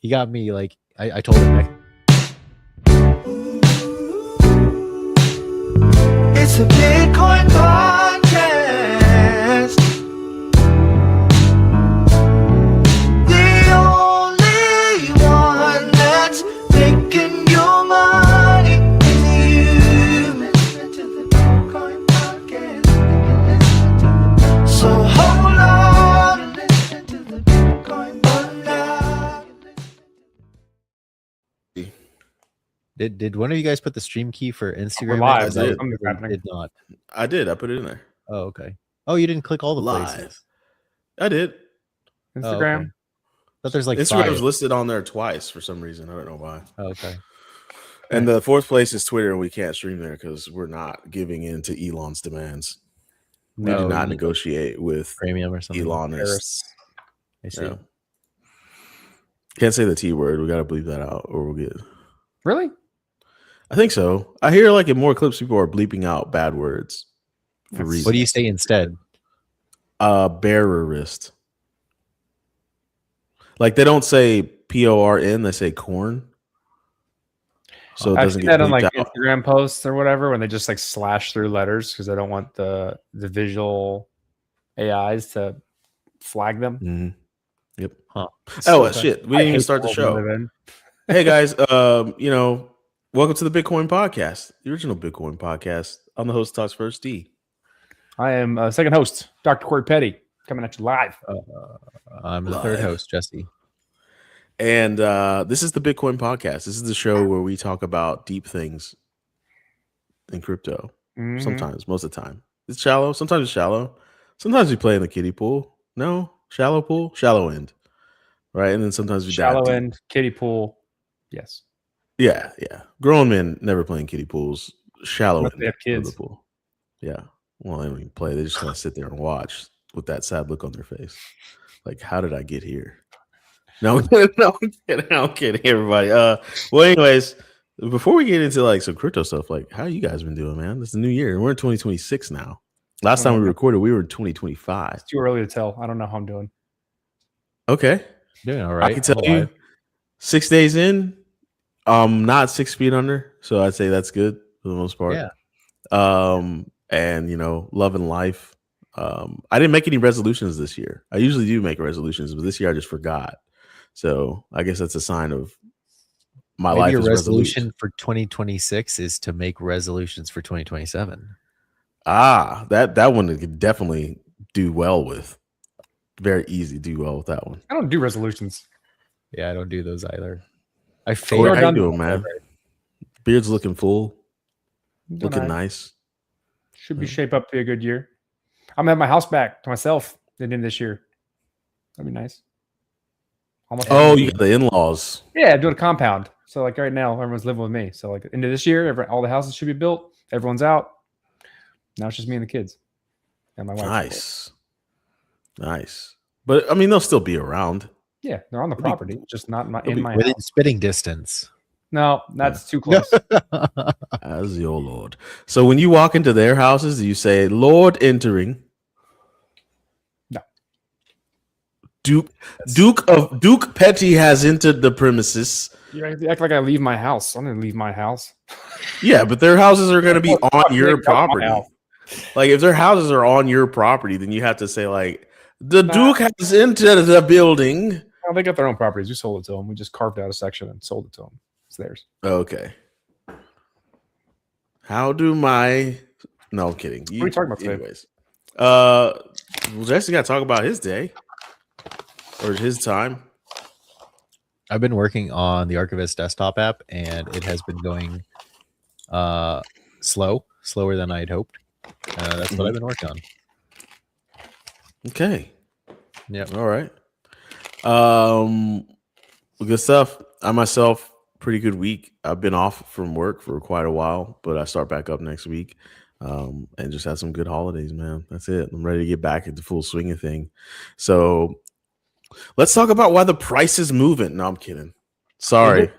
He got me like I told him next. It's a Bitcoin podcast. The only one that's making your money is you. Listen to the Bitcoin podcast. So hold on and listen to the Bitcoin podcast. Did one of you guys put the stream key for Instagram? We're in? live. 'Cause I did. Something's happening. did not. I did. I put it in there. Oh, okay. Oh, you didn't click all the Live. places. I did. Instagram. Oh, okay. But there's like Instagram's five. listed on there twice for some reason. I don't know why. Oh, okay. And the fourth place is Twitter, and we can't stream there because we're not giving in to Elon's demands. We do not negotiate with Premium or something. Elonists. I see. Yeah. Can't say the T word. We got to bleep that out, or we'll get. Really? I think so. I hear like in more clips, people are bleeping out bad words for reasons. What do you say instead? Bearerist. Like they don't say PORN, they say corn. So it I've doesn't seen get that on like bleeped out. Instagram posts or whatever when they just like slash through letters because they don't want the visual AIs to flag them. Mhm. Yep. Huh. Oh Okay. shit! We I didn't even hate start the the world we show. live in. Hey guys, welcome to the Bitcoin podcast, the original Bitcoin podcast. I'm the host, Talks First D. I am second host, Dr. Corey Petty, coming at you live. I'm the third Live. host, Jesse. And this is the Bitcoin podcast. This is the show where we talk about deep things in crypto. Mhm. Sometimes, most of the time. It's shallow. Sometimes it's shallow. Sometimes we play in the kiddie pool. No, shallow pool, shallow end. Right. And then sometimes we dive Shallow deep. end, kiddie pool. Yes. Yeah, yeah. Grown men never playing kiddie pools. Shallow Unless end they have of kids. the pool. Yeah. Well, they don't even play. They just kind of sit there and watch with that sad look on their face. Like, how did I get here? No, I'm kidding, everybody. Well, anyways, before we get into like some crypto stuff, like how you guys been doing, man? This is the new year. We're in 2026 now. Last time we recorded, we were in 2025. It's too early to tell. I don't know how I'm doing. Okay. Doing all I right. can tell I'm you alive. 6 days in, not 6 feet under. So I'd say that's good for the most part. Yeah. And loving life. I didn't make any resolutions this year. I usually do make resolutions, but this year I just forgot. So I guess that's a sign of my Maybe life your is resolution for 2026 is to make resolutions for 2027. That one could definitely do well with. Very easy to do well with that one. I don't do resolutions. Yeah, I don't do those either. I Corey, fail. how done you doing, man? Beard's looking full, Doing looking all right. nice. Should be shape up to be a good year. I'm gonna have my house back to myself at the end of this year. That'd be nice. Almost. Oh, you got the in-laws. Yeah, doing a compound. So like right now, everyone's living with me. So like into this year, all the houses should be built. Everyone's out. Now it's just me and the kids and my wife. Nice. But I mean, they'll still be around. Yeah, they're on the property, just not in my be house. Within spitting distance. No, that's too close. As your Lord. So when you walk into their houses, do you say "Lord entering"? No. Duke Petty has entered the premises. You act like I leave my house. I'm gonna leave my house. Yeah, but their houses are going to be on your Nick, out of my property. house. Like if their houses are on your property, then you have to say like the Nah. Duke has entered the building. No, they got their own properties. We sold it to them. We just carved out a section and sold it to them. It's theirs. Okay. How do my? No, I'm kidding. What are you talking about today? Anyways, well, Jesse got to talk about his day or his time. I've been working on the Archivist desktop app, and it has been going slower than I had hoped. That's what I've been working on. Okay. Yep. All right. Good stuff. I myself, pretty good week. I've been off from work for quite a while, but I start back up next week. And just had some good holidays, man. That's it. I'm ready to get back into full swing of thing. So let's talk about why the price is moving. No, I'm kidding. Sorry.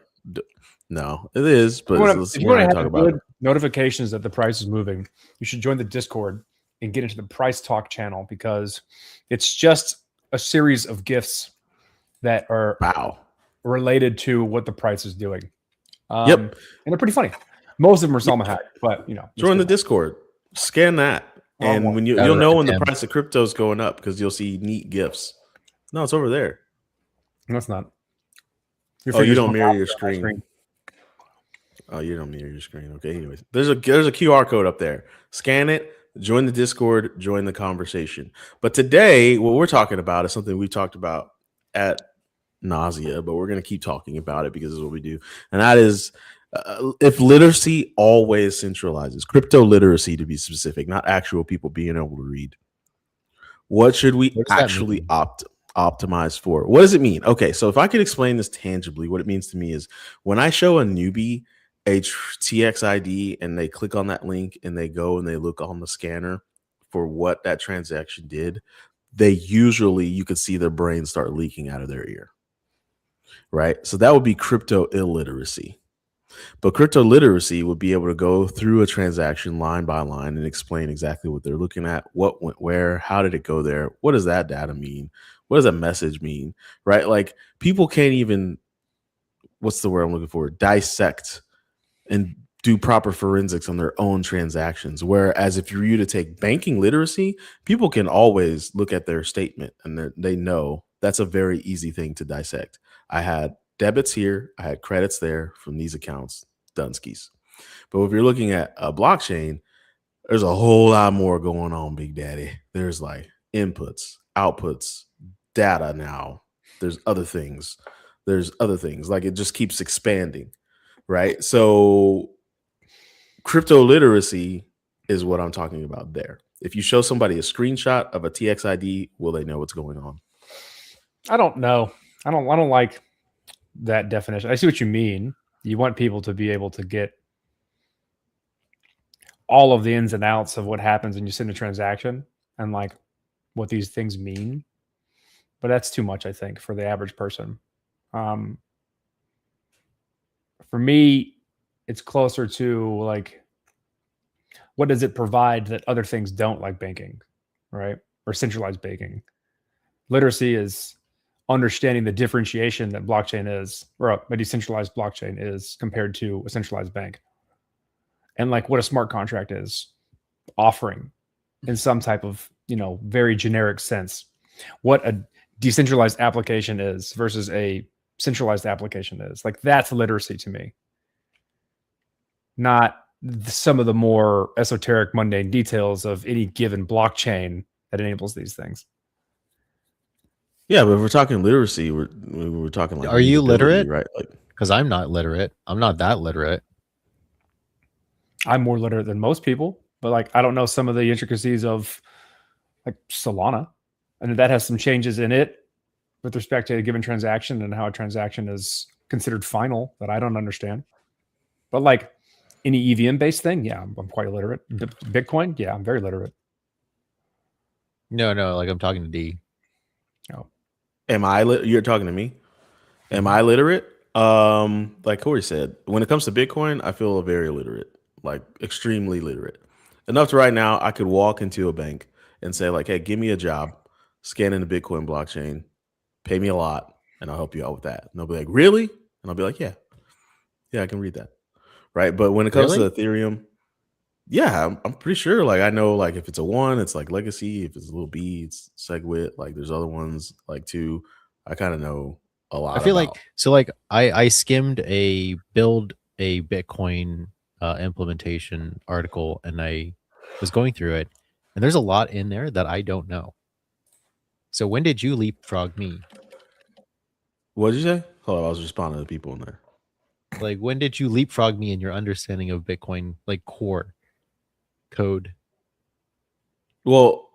No, it is. But If you want to talk have about it. good notifications that the price is moving, you should join the Discord and get into the Price Talk channel because it's just a series of gifts that are Wow. related to what the price is doing. Yep. And they're pretty funny. Most of them are Selma hack, but join the Discord, scan that, and when you'll know when the price of crypto is going up because you'll see neat gifs. No, it's over there. No, it's not. Oh, you don't mirror your screen. Oh, you don't mirror your screen. Okay. Anyways, there's a QR code up there. Scan it. Join the Discord. Join the conversation. But today, what we're talking about is something we've talked about at nausea, but we're going to keep talking about it because it's what we do, and that is if literacy always centralizes, crypto literacy to be specific, not actual people being able to read. What should we actually optimize for? What does it mean? Okay, so if I could explain this tangibly, what it means to me is when I show a newbie a TXID and they click on that link and they go and they look on the scanner for what that transaction did, they usually, you could see their brain start leaking out of their ear, right? So that would be crypto illiteracy. But crypto literacy would be able to go through a transaction line by line and explain exactly what they're looking at, what went where, how did it go there, what does that data mean, what does that message mean, right? Like people can't even, what's the word I'm looking for, dissect and do proper forensics on their own transactions. Whereas if you're to take banking literacy, people can always look at their statement and they know that's a very easy thing to dissect. I had debits here, I had credits there from these accounts, Dunskies. But if you're looking at a blockchain, there's a whole lot more going on, Big Daddy. There's like inputs, outputs, data now. There's other things. Like it just keeps expanding, right? So crypto literacy is what I'm talking about there. If you show somebody a screenshot of a TXID, will they know what's going on? I don't know. I don't like that definition. I see what you mean. You want people to be able to get all of the ins and outs of what happens when you send a transaction and like what these things mean. But that's too much, I think, for the average person. For me, it's closer to like, what does it provide that other things don't, like banking, right? Or centralized banking. Literacy is understanding the differentiation that blockchain is, or a decentralized blockchain is compared to a centralized bank. And like what a smart contract is offering in some type of, very generic sense. What a decentralized application is versus a centralized application is. Like that's literacy to me. Not some of the more esoteric, mundane details of any given blockchain that enables these things. Yeah, but if we're talking literacy, we're talking like. Are you literate? Right? Like, because I'm not literate. I'm not that literate. I'm more literate than most people, but like I don't know some of the intricacies of like Solana, and that has some changes in it with respect to a given transaction and how a transaction is considered final that I don't understand. But like any EVM based thing, yeah, I'm quite literate. Bitcoin, yeah, I'm very literate. No, like I'm talking to D. Oh. Am I you're talking to me? Am I literate? Like Corey said, when it comes to Bitcoin, I feel very literate, like extremely literate. Enough to right now, I could walk into a bank and say like, hey, give me a job, scan in the Bitcoin blockchain, pay me a lot, and I'll help you out with that. And they'll be like, really? And I'll be like, yeah, I can read that. Right. But when it comes to Ethereum, yeah, I'm pretty sure. Like I know, like if it's a 1, it's like Legacy. If it's a little B, it's SegWit. Like there's other ones like 2. I kind of know a lot. I feel like so. Like I skimmed a build a Bitcoin implementation article, and I was going through it, and there's a lot in there that I don't know. So when did you leapfrog me? What did you say? Hold on, I was responding to people in there. Like when did you leapfrog me in your understanding of Bitcoin, like core code? Well,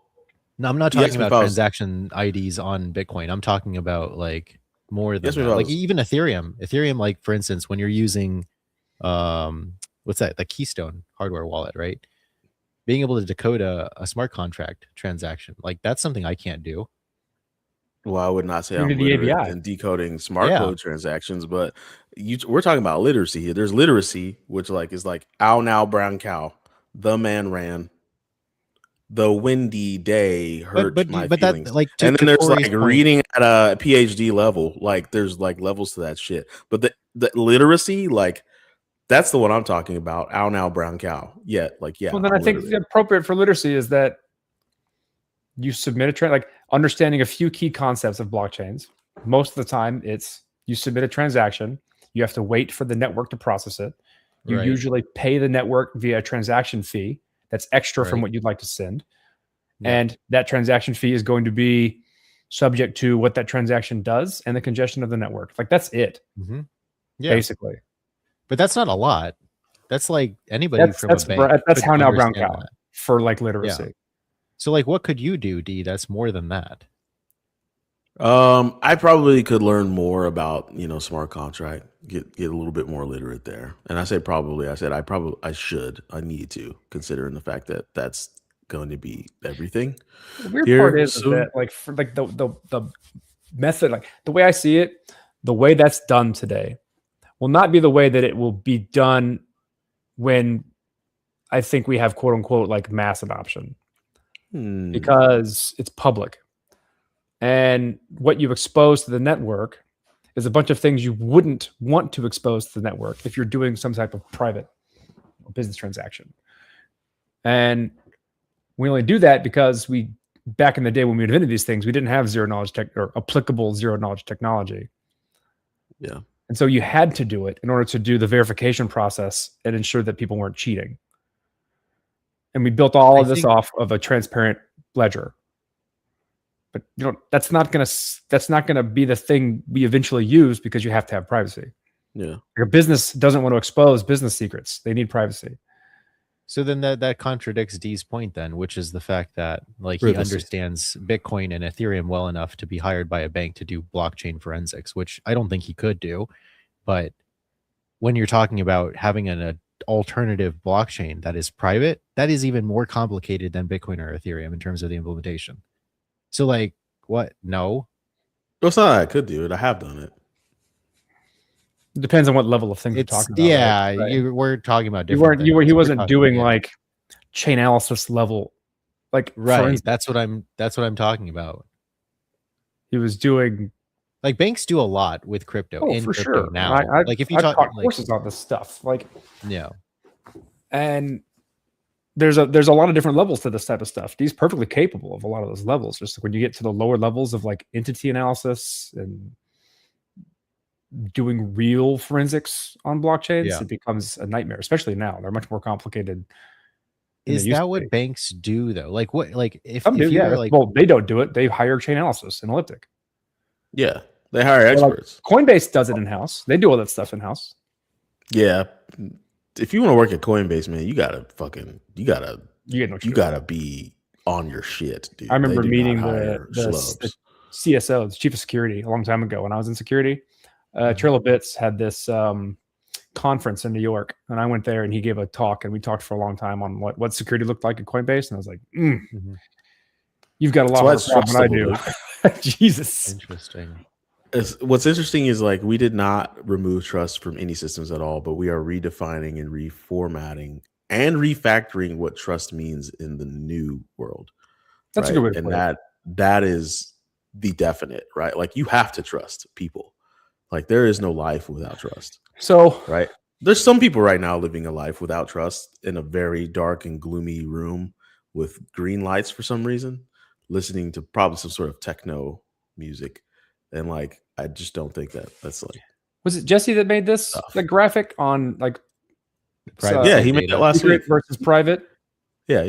no, I'm not talking about transaction IDs on Bitcoin. I'm talking about like more than that. Like even Ethereum, like for instance, when you're using what's that, the Keystone hardware wallet, right? Being able to decode a smart contract transaction, like that's something I can't do. Well, I would not say I'm literate in decoding smart code transactions, but we're talking about literacy here. There's literacy, which like is like ow now brown cow, the man ran, the windy day hurt my feelings. That, like, and then there's Corey's like point, reading at a PhD level. Like there's like levels to that shit. But the literacy, like that's the one I'm talking about. Ow now, brown cow. Yeah, like yeah. Well, then I think the appropriate for literacy is that you submit a like understanding a few key concepts of blockchains. Most of the time, it's you submit a transaction. You have to wait for the network to process it. You usually pay the network via a transaction fee that's extra from what you'd like to send. Yeah. And that transaction fee is going to be subject to what that transaction does and the congestion of the network. Like that's it. Mm-hmm. Yeah. Basically. But that's not a lot. That's like anybody from a bank. That's how now brown cow for like literacy. Yeah. So like what could you do, D? That's more than that. I probably could learn more about, smart contract, get a little bit more literate there. And I say probably, I need to, considering the fact that that's going to be everything. The weird part is that like for like the method, like the way I see it, the way that's done today will not be the way that it will be done when I think we have quote unquote like mass adoption because it's public. And what you expose to the network is a bunch of things you wouldn't want to expose to the network if you're doing some type of private business transaction. And we only do that because back in the day when we invented these things, we didn't have zero knowledge tech or applicable zero knowledge technology. Yeah. And so you had to do it in order to do the verification process and ensure that people weren't cheating. And we built all of this off of a transparent ledger. But that's not gonna be the thing we eventually use because you have to have privacy. Yeah. Your business doesn't want to expose business secrets. They need privacy. So then that contradicts D's point then, which is the fact that like he understands Bitcoin and Ethereum well enough to be hired by a bank to do blockchain forensics, which I don't think he could do. But when you're talking about having an alternative blockchain that is private, that is even more complicated than Bitcoin or Ethereum in terms of the implementation. So like what? No. It's not that I could do it. I have done it. It depends on what level of things you're talking about. Yeah, right? We're talking about different things. He wasn't doing like chain analysis level, like right. That's what I'm talking about. He was doing like banks do a lot with crypto in for crypto sure. now. Like if you talk courses on this stuff, like and there's a lot of different levels to this type of stuff. He's perfectly capable of a lot of those levels. Just when you get to the lower levels of like entity analysis and doing real forensics on blockchains, it becomes a nightmare, especially now. They're much more complicated. Is that what banks do though? Like what, like if you're like, well, they don't do it. They hire chain analysis and elliptic. Yeah. They hire experts. Like Coinbase does it in-house. They do all that stuff in-house. Yeah. If you want to work at Coinbase, man, you gotta be on your shit, dude. I remember meeting the CSO, the chief of security, a long time ago when I was in security. Trail of Bits had this conference in New York, and I went there and he gave a talk, and we talked for a long time on what security looked like at Coinbase, and I was like, you've got a lot more trust than I do. Jesus. Interesting. What's interesting is like we did not remove trust from any systems at all, but we are redefining and reformatting and refactoring what trust means in the new world. That's a good way to put it. That is the definite, right? Like you have to trust people. Like there is no life without trust. So, right. There's some people right now living a life without trust in a very dark and gloomy room with green lights for some reason, listening to probably some sort of techno music. And like, I just don't think that's like. Was it Jesse that made this the graphic on like? Private, yeah, he made it last week versus private. Yeah.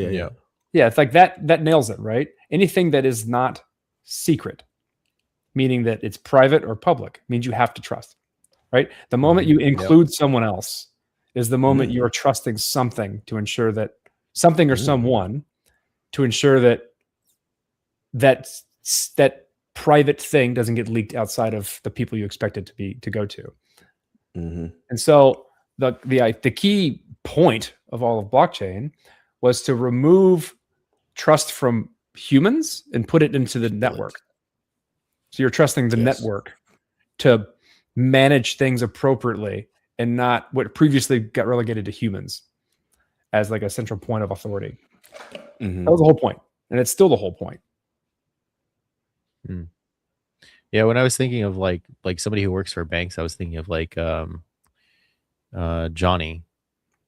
It's like that nails it, right? Anything that is not secret, meaning that it's private or public, means you have to trust, right? The moment you include someone else is the moment you are trusting something to ensure that something or someone to ensure that private thing doesn't get leaked outside of the people you expect it to go to. And so the key point of all of blockchain was to remove trust from humans and put it into the network. So you're trusting the network to manage things appropriately and not what previously got relegated to humans as like a central point of authority. That was the whole point, and it's still the whole point. Yeah, when I was thinking of like somebody who works for banks, I was thinking of like Johnny,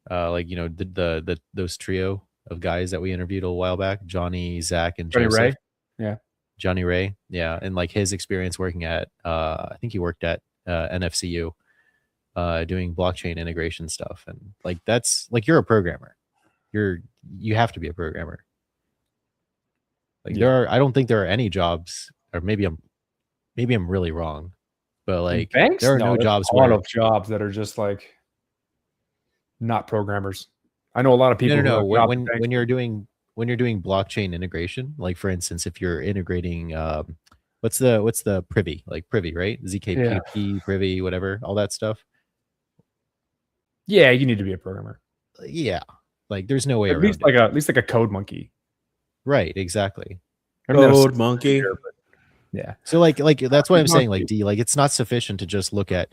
like the those trio of guys that we interviewed a while back, Johnny, Zach, and Johnny Joseph. Ray, yeah, Johnny Ray, yeah, and like his experience working at I think he worked at NFCU, doing blockchain integration stuff, and like that's like you're a programmer, you have to be a programmer. Like I don't think there are any jobs, or maybe I'm really wrong, but like banks, there are no jobs. A lot of jobs that are just like not programmers. I know a lot of people. No. When you're doing blockchain integration, like for instance, if you're integrating, what's the Privy, like Privy, right? ZKPP, Privy, whatever, all that stuff. Yeah, you need to be a programmer. Yeah, like there's no way at least like a code monkey. Right, exactly. Code monkey. Yeah. So like that's what I'm saying. Like like it's not sufficient to just look at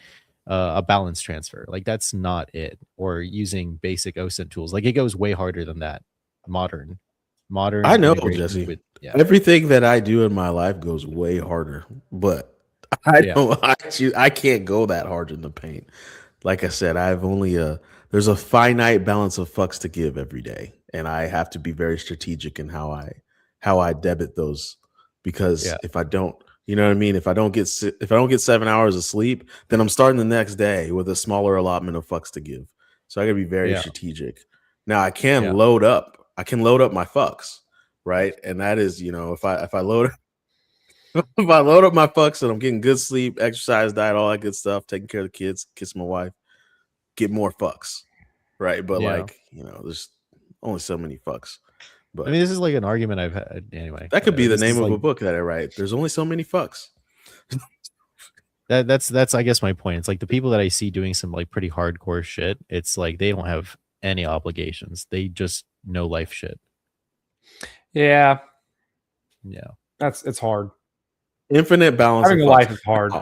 a balance transfer. Like that's not it. Or using basic OSINT tools. Like it goes way harder than that. Modern. I know, Jesse. Everything that I do in my life goes way harder, but I can't go that hard in the paint. Like I said, there's a finite balance of fucks to give every day, and I have to be very strategic in how I debit those, because if I don't, you know what I mean? If I don't get 7 hours of sleep, then I'm starting the next day with a smaller allotment of fucks to give. So I gotta be very strategic. Now I can load up my fucks, right? And that is, if I load up my fucks and I'm getting good sleep, exercise, diet, all that good stuff, taking care of the kids, kiss my wife, get more fucks, right? But there's only so many fucks. But I mean, this is like an argument I've had anyway. That could be the name of a book that I write. There's only so many fucks. That's I guess my point. It's like the people that I see doing some like pretty hardcore shit, it's like they don't have any obligations. They just know life shit. Yeah. It's hard. Infinite balance. Having a life is hard.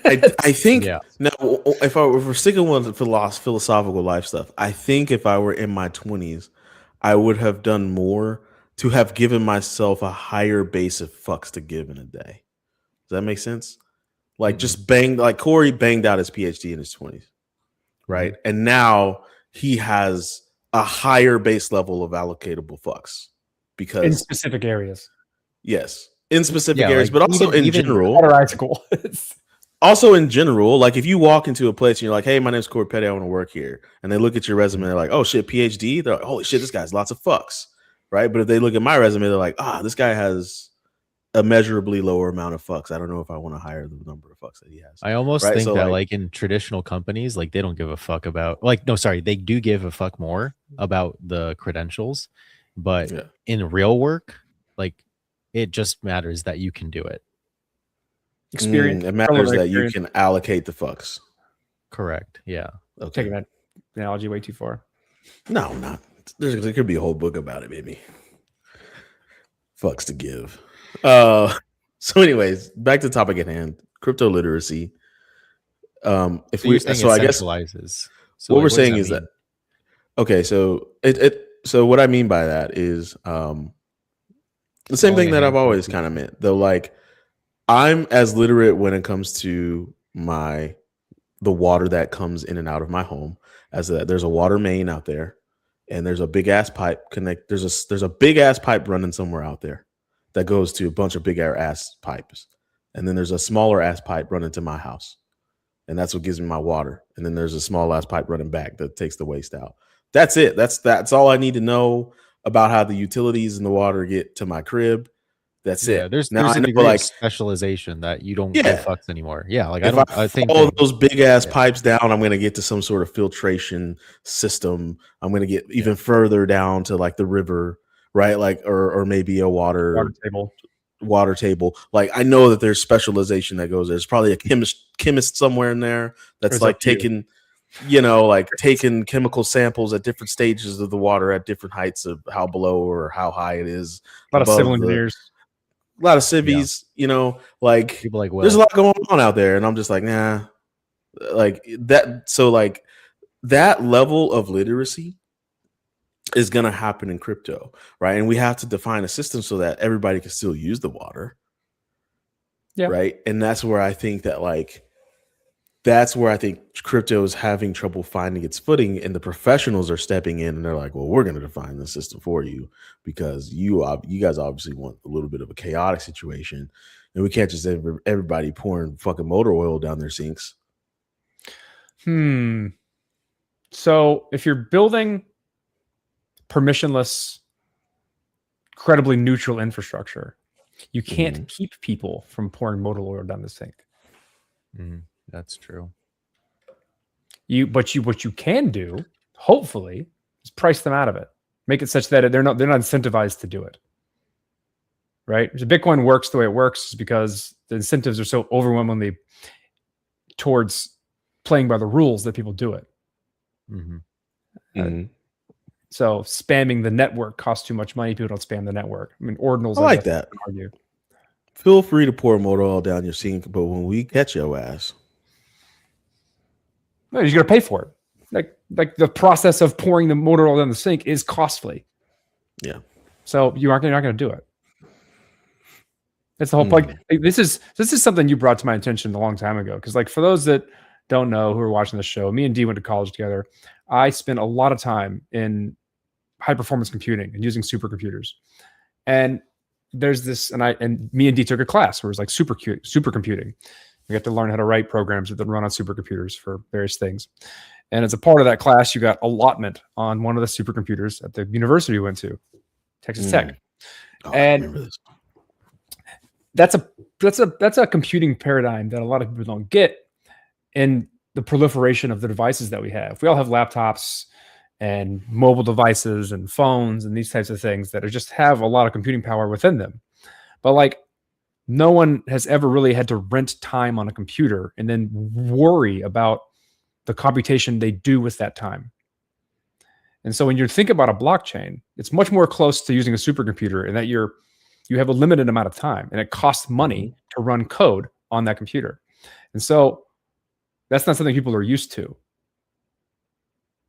I think now, if we're sticking with philosophical life stuff, I think if I were in my 20s, I would have done more to have given myself a higher base of fucks to give in a day. Does that make sense? Like just Corey banged out his PhD in his 20s, right? And now he has a higher base level of allocatable fucks because in specific areas. Yes, in specific areas, but also in general. Also in general, like if you walk into a place and you're like, "Hey, my name's Corey Petty, I want to work here," and they look at your resume, they're like, "Oh shit, PhD." They're like, "Holy shit, this guy's lots of fucks," right? But if they look at my resume, they're like, this guy has a measurably lower amount of fucks. I don't know if I want to hire the number of fucks that he has. I almost think that like in traditional companies, like they don't give a fuck about they do give a fuck more about the credentials, but in real work, like it just matters that you can do it. Experience. It matters that you can allocate the fucks. Correct. Yeah. Okay. Taking that analogy way too far. No, not. There could be a whole book about it, maybe. Fucks to give. So anyways, back to the topic at hand, crypto literacy. If we so I guess so what we're saying is that okay, so so what I mean by that is the same thing that I've always kind of meant, though. Like I'm as literate when it comes to the water that comes in and out of my home as that there's a water main out there and there's a big ass pipe there's a big ass pipe running somewhere out there that goes to a bunch of big ass pipes. And then there's a smaller ass pipe running to my house. And that's what gives me my water. And then there's a small ass pipe running back that takes the waste out. That's it. That's all I need to know about how the utilities and the water get to my crib. That's it. There's a degree of specialization that you don't give fucks anymore. Yeah, like I think all those big ass pipes down, I'm going to get to some sort of filtration system. I'm going to get even further down to like the river, right? Like or maybe a water table. Like I know that there's specialization that goes there. There's probably a chemist somewhere in there that's like taking taking chemical samples at different stages of the water at different heights of how below or how high it is. A lot of civil engineers. A lot of civvies, like people like there's a lot going on out there, and I'm just like, nah, like that. So like that level of literacy is going to happen in crypto, right? And we have to define a system so that everybody can still use the water. Yeah. Right. And that's where I think that crypto is having trouble finding its footing, and the professionals are stepping in and they're like, well, we're going to define the system for you because you guys obviously want a little bit of a chaotic situation, and we can't just everybody pouring fucking motor oil down their sinks. So if you're building permissionless, credibly neutral infrastructure, you can't keep people from pouring motor oil down the sink. That's true. What you can do, hopefully, is price them out of it. Make it such that they're not incentivized to do it. Right? So Bitcoin works the way it works is because the incentives are so overwhelmingly towards playing by the rules that people do it. So spamming the network costs too much money. People don't spam the network. I mean, ordinals. I like that. Argue. Feel free to pour motor oil down your sink, but when we catch your ass, no, you're gonna pay for it. Like the process of pouring the motor oil down the sink is costly. Yeah. So you're not gonna do it. That's the whole point. Like, this is something you brought to my attention a long time ago. Because like for those that don't know who are watching the show, me and Dee went to college together. I spent a lot of time in high performance computing and using supercomputers. And there's this, and me and Dee took a class where it was like supercomputing. We got to learn how to write programs that run on supercomputers for various things. And as a part of that class, you got allotment on one of the supercomputers at the university we went to, Texas Tech. And I remember this. That's a computing paradigm that a lot of people don't get in the proliferation of the devices that we have. We all have laptops and mobile devices and phones and these types of things that just have a lot of computing power within them. But like no one has ever really had to rent time on a computer and then worry about the computation they do with that time. And so when you think about a blockchain, it's much more close to using a supercomputer in that you have a limited amount of time and it costs money to run code on that computer. And so that's not something people are used to.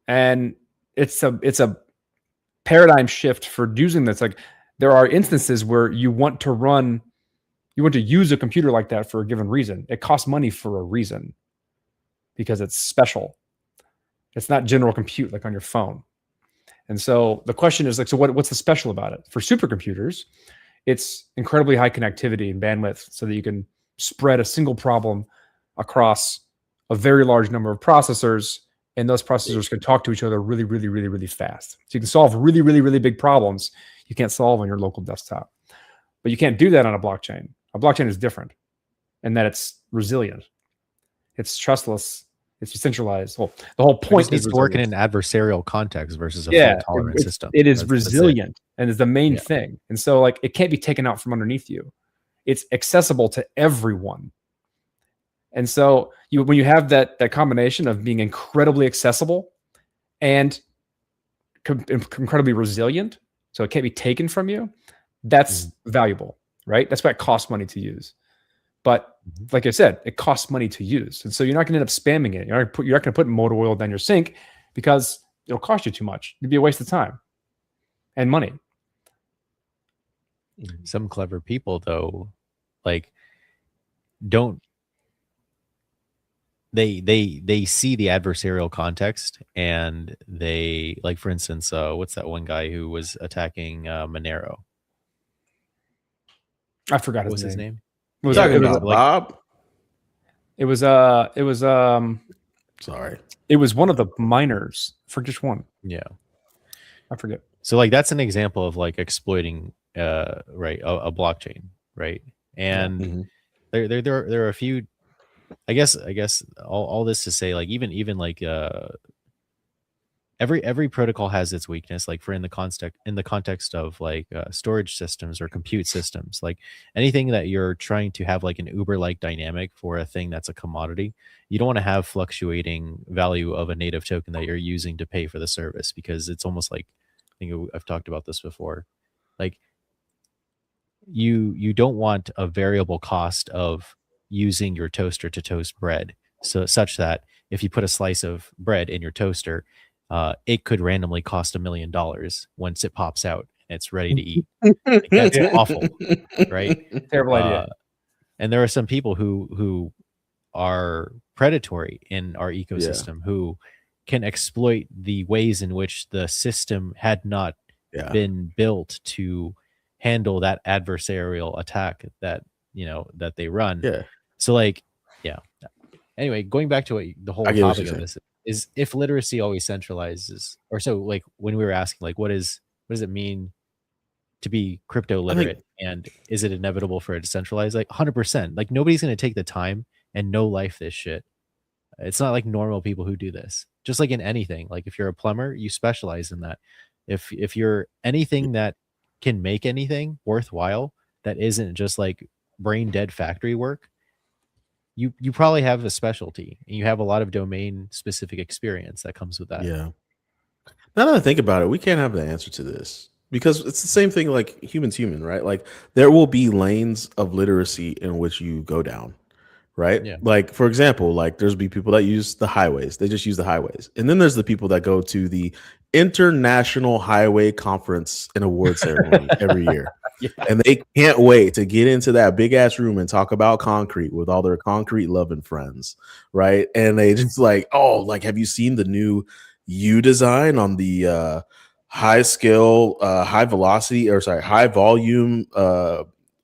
And it's a paradigm shift for using this. Like there are instances where you want to use a computer like that for a given reason. It costs money for a reason because it's special. It's not general compute like on your phone. And so the question is like, so what's the special about it? For supercomputers, it's incredibly high connectivity and bandwidth so that you can spread a single problem across a very large number of processors, and those processors can talk to each other really, really, really, really fast. So you can solve really, really, really big problems you can't solve on your local desktop. But you can't do that on a blockchain. A blockchain is different in that it's resilient. It's trustless. It's decentralized. Well, the whole point is to work in an adversarial context versus a fault-tolerant system. It is resilient and is the main thing. And so like it can't be taken out from underneath you. It's accessible to everyone. And so when you have that combination of being incredibly accessible and incredibly resilient, so it can't be taken from you, that's valuable, right? That's why it costs money to use. But like I said, it costs money to use. And so you're not going to end up spamming it. You're not going to put motor oil down your sink because it'll cost you too much. It'd be a waste of time and money. Some clever people, though, like don't they see the adversarial context and they like, for instance, what's that one guy who was attacking Monero? I forgot his name. It was Bob. It was sorry. It was one of the miners. For just one. Yeah. I forget. So like that's an example of like exploiting a blockchain, right? And there are a few. I guess all this to say, like even like every protocol has its weakness. Like in the context of like storage systems or compute systems, like anything that you're trying to have like an Uber-like dynamic for a thing that's a commodity, you don't want to have fluctuating value of a native token that you're using to pay for the service, because it's almost like, I think I've talked about this before, like you don't want a variable cost of using your toaster to toast bread, so such that if you put a slice of bread in your toaster, it could randomly cost $1 million once it pops out and it's ready to eat. Like, that's awful, right? Terrible idea. And there are some people who are predatory in our ecosystem who can exploit the ways in which the system had not been built to handle that adversarial attack that that they run. So like, anyway, going back to what the whole topic of this is, if literacy always centralizes, or so like when we were asking like what does it mean to be crypto literate, and is it inevitable for it to centralize? Like 100%. Like nobody's going to take the time and know life this shit. It's not like normal people who do this. Just like in anything, like if you're a plumber, you specialize in that. If you're anything that can make anything worthwhile that isn't just like brain dead factory work, you probably have a specialty, and you have a lot of domain specific experience that comes with that. Yeah. Now that I think about it, we can't have the answer to this, because it's the same thing like human, right? Like there will be lanes of literacy in which you go down, right? Yeah. Like for example, like there's be people that use the highways. They just use the highways. And then there's the people that go to the International Highway Conference and Award Ceremony every year. And they can't wait to get into that big ass room and talk about concrete with all their concrete loving friends, right? And they just like, oh, like, have you seen the new U design on the high scale, high volume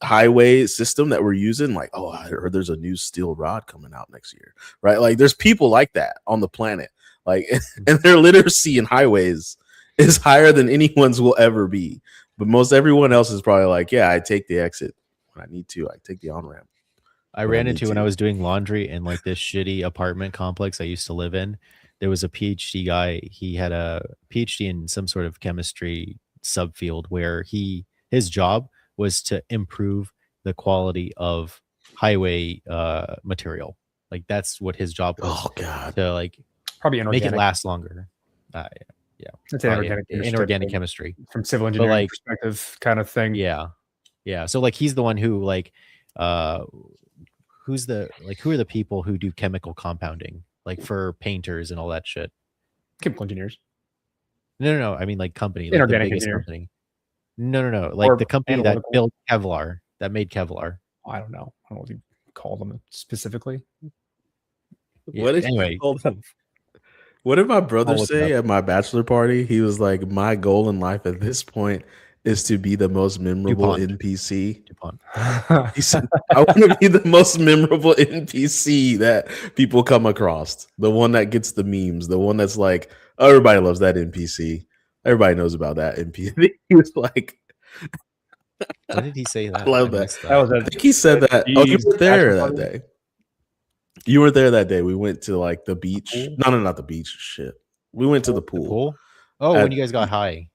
highway system that we're using? Like, oh, I heard there's a new steel rod coming out next year, right? Like there's people like that on the planet, like, and their literacy in highways is higher than anyone's will ever be. But most everyone else is probably like, yeah, I take the exit when I need to. I take the on-ramp. I ran into when I was doing laundry in like this shitty apartment complex I used to live in. There was a PhD guy. He had a PhD in some sort of chemistry subfield where his job was to improve the quality of highway material. Like that's what his job was. Oh God. To like probably make it last longer. Yeah. It's inorganic chemistry from civil engineering perspective kind of thing. Yeah. So like he's the one who like who are the people who do chemical compounding, like for painters and all that shit? Chemical engineers. No. I mean like company, like inorganic the biggest engineer. company. No. Like the company that built Kevlar, that made Kevlar. I don't know what you call them specifically. What did you call them? What did my brother say at my bachelor party? He was like, my goal in life at this point is to be the most memorable NPC. He said, I want to be the most memorable NPC that people come across. The one that gets the memes. The one that's like, oh, everybody loves that NPC. Everybody knows about that NPC. He was like, what did he say that? I love that. I think he said that. Oh, you were there that day. You were there that day. We went to like the beach. No, not the beach. Shit. We went to the pool. The pool? Oh, when you guys got high.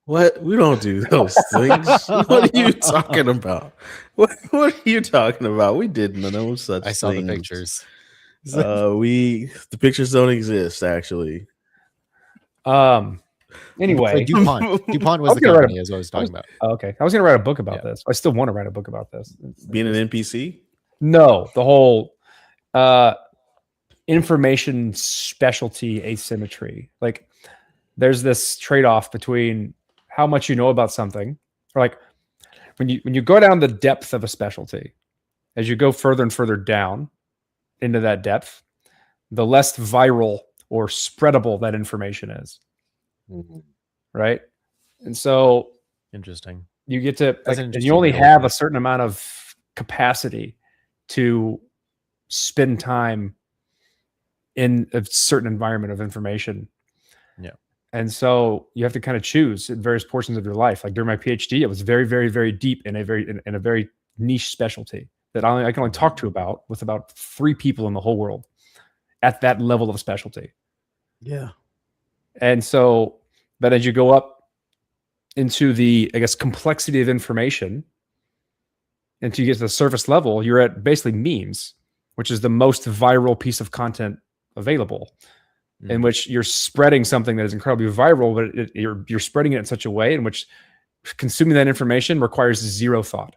What? We don't do those things. What are you talking about? What are you talking about? We did no such things. I saw the pictures. The pictures don't exist, actually. Anyway, DuPont was the company as I was talking about. Okay. I was going to write a book about this. I still want to write a book about this. Being an NPC? No, the whole information specialty asymmetry. Like there's this trade-off between how much you know about something, or like when you go down the depth of a specialty, as you go further and further down into that depth, the less viral or spreadable that information is. Mm-hmm. Right? And so interesting. You get to and you only have a certain amount of capacity to spend time in a certain environment of information. Yeah. And so you have to kind of choose in various portions of your life. Like during my PhD, it was very, very, very deep in a very niche specialty that I can only talk to about with about 3 people in the whole world at that level of specialty. Yeah. And so, but as you go up into the, I guess, complexity of information, until you get to the surface level, you're at basically memes, which is the most viral piece of content available, in which you're spreading something that is incredibly viral, but you're spreading it in such a way in which consuming that information requires zero thought.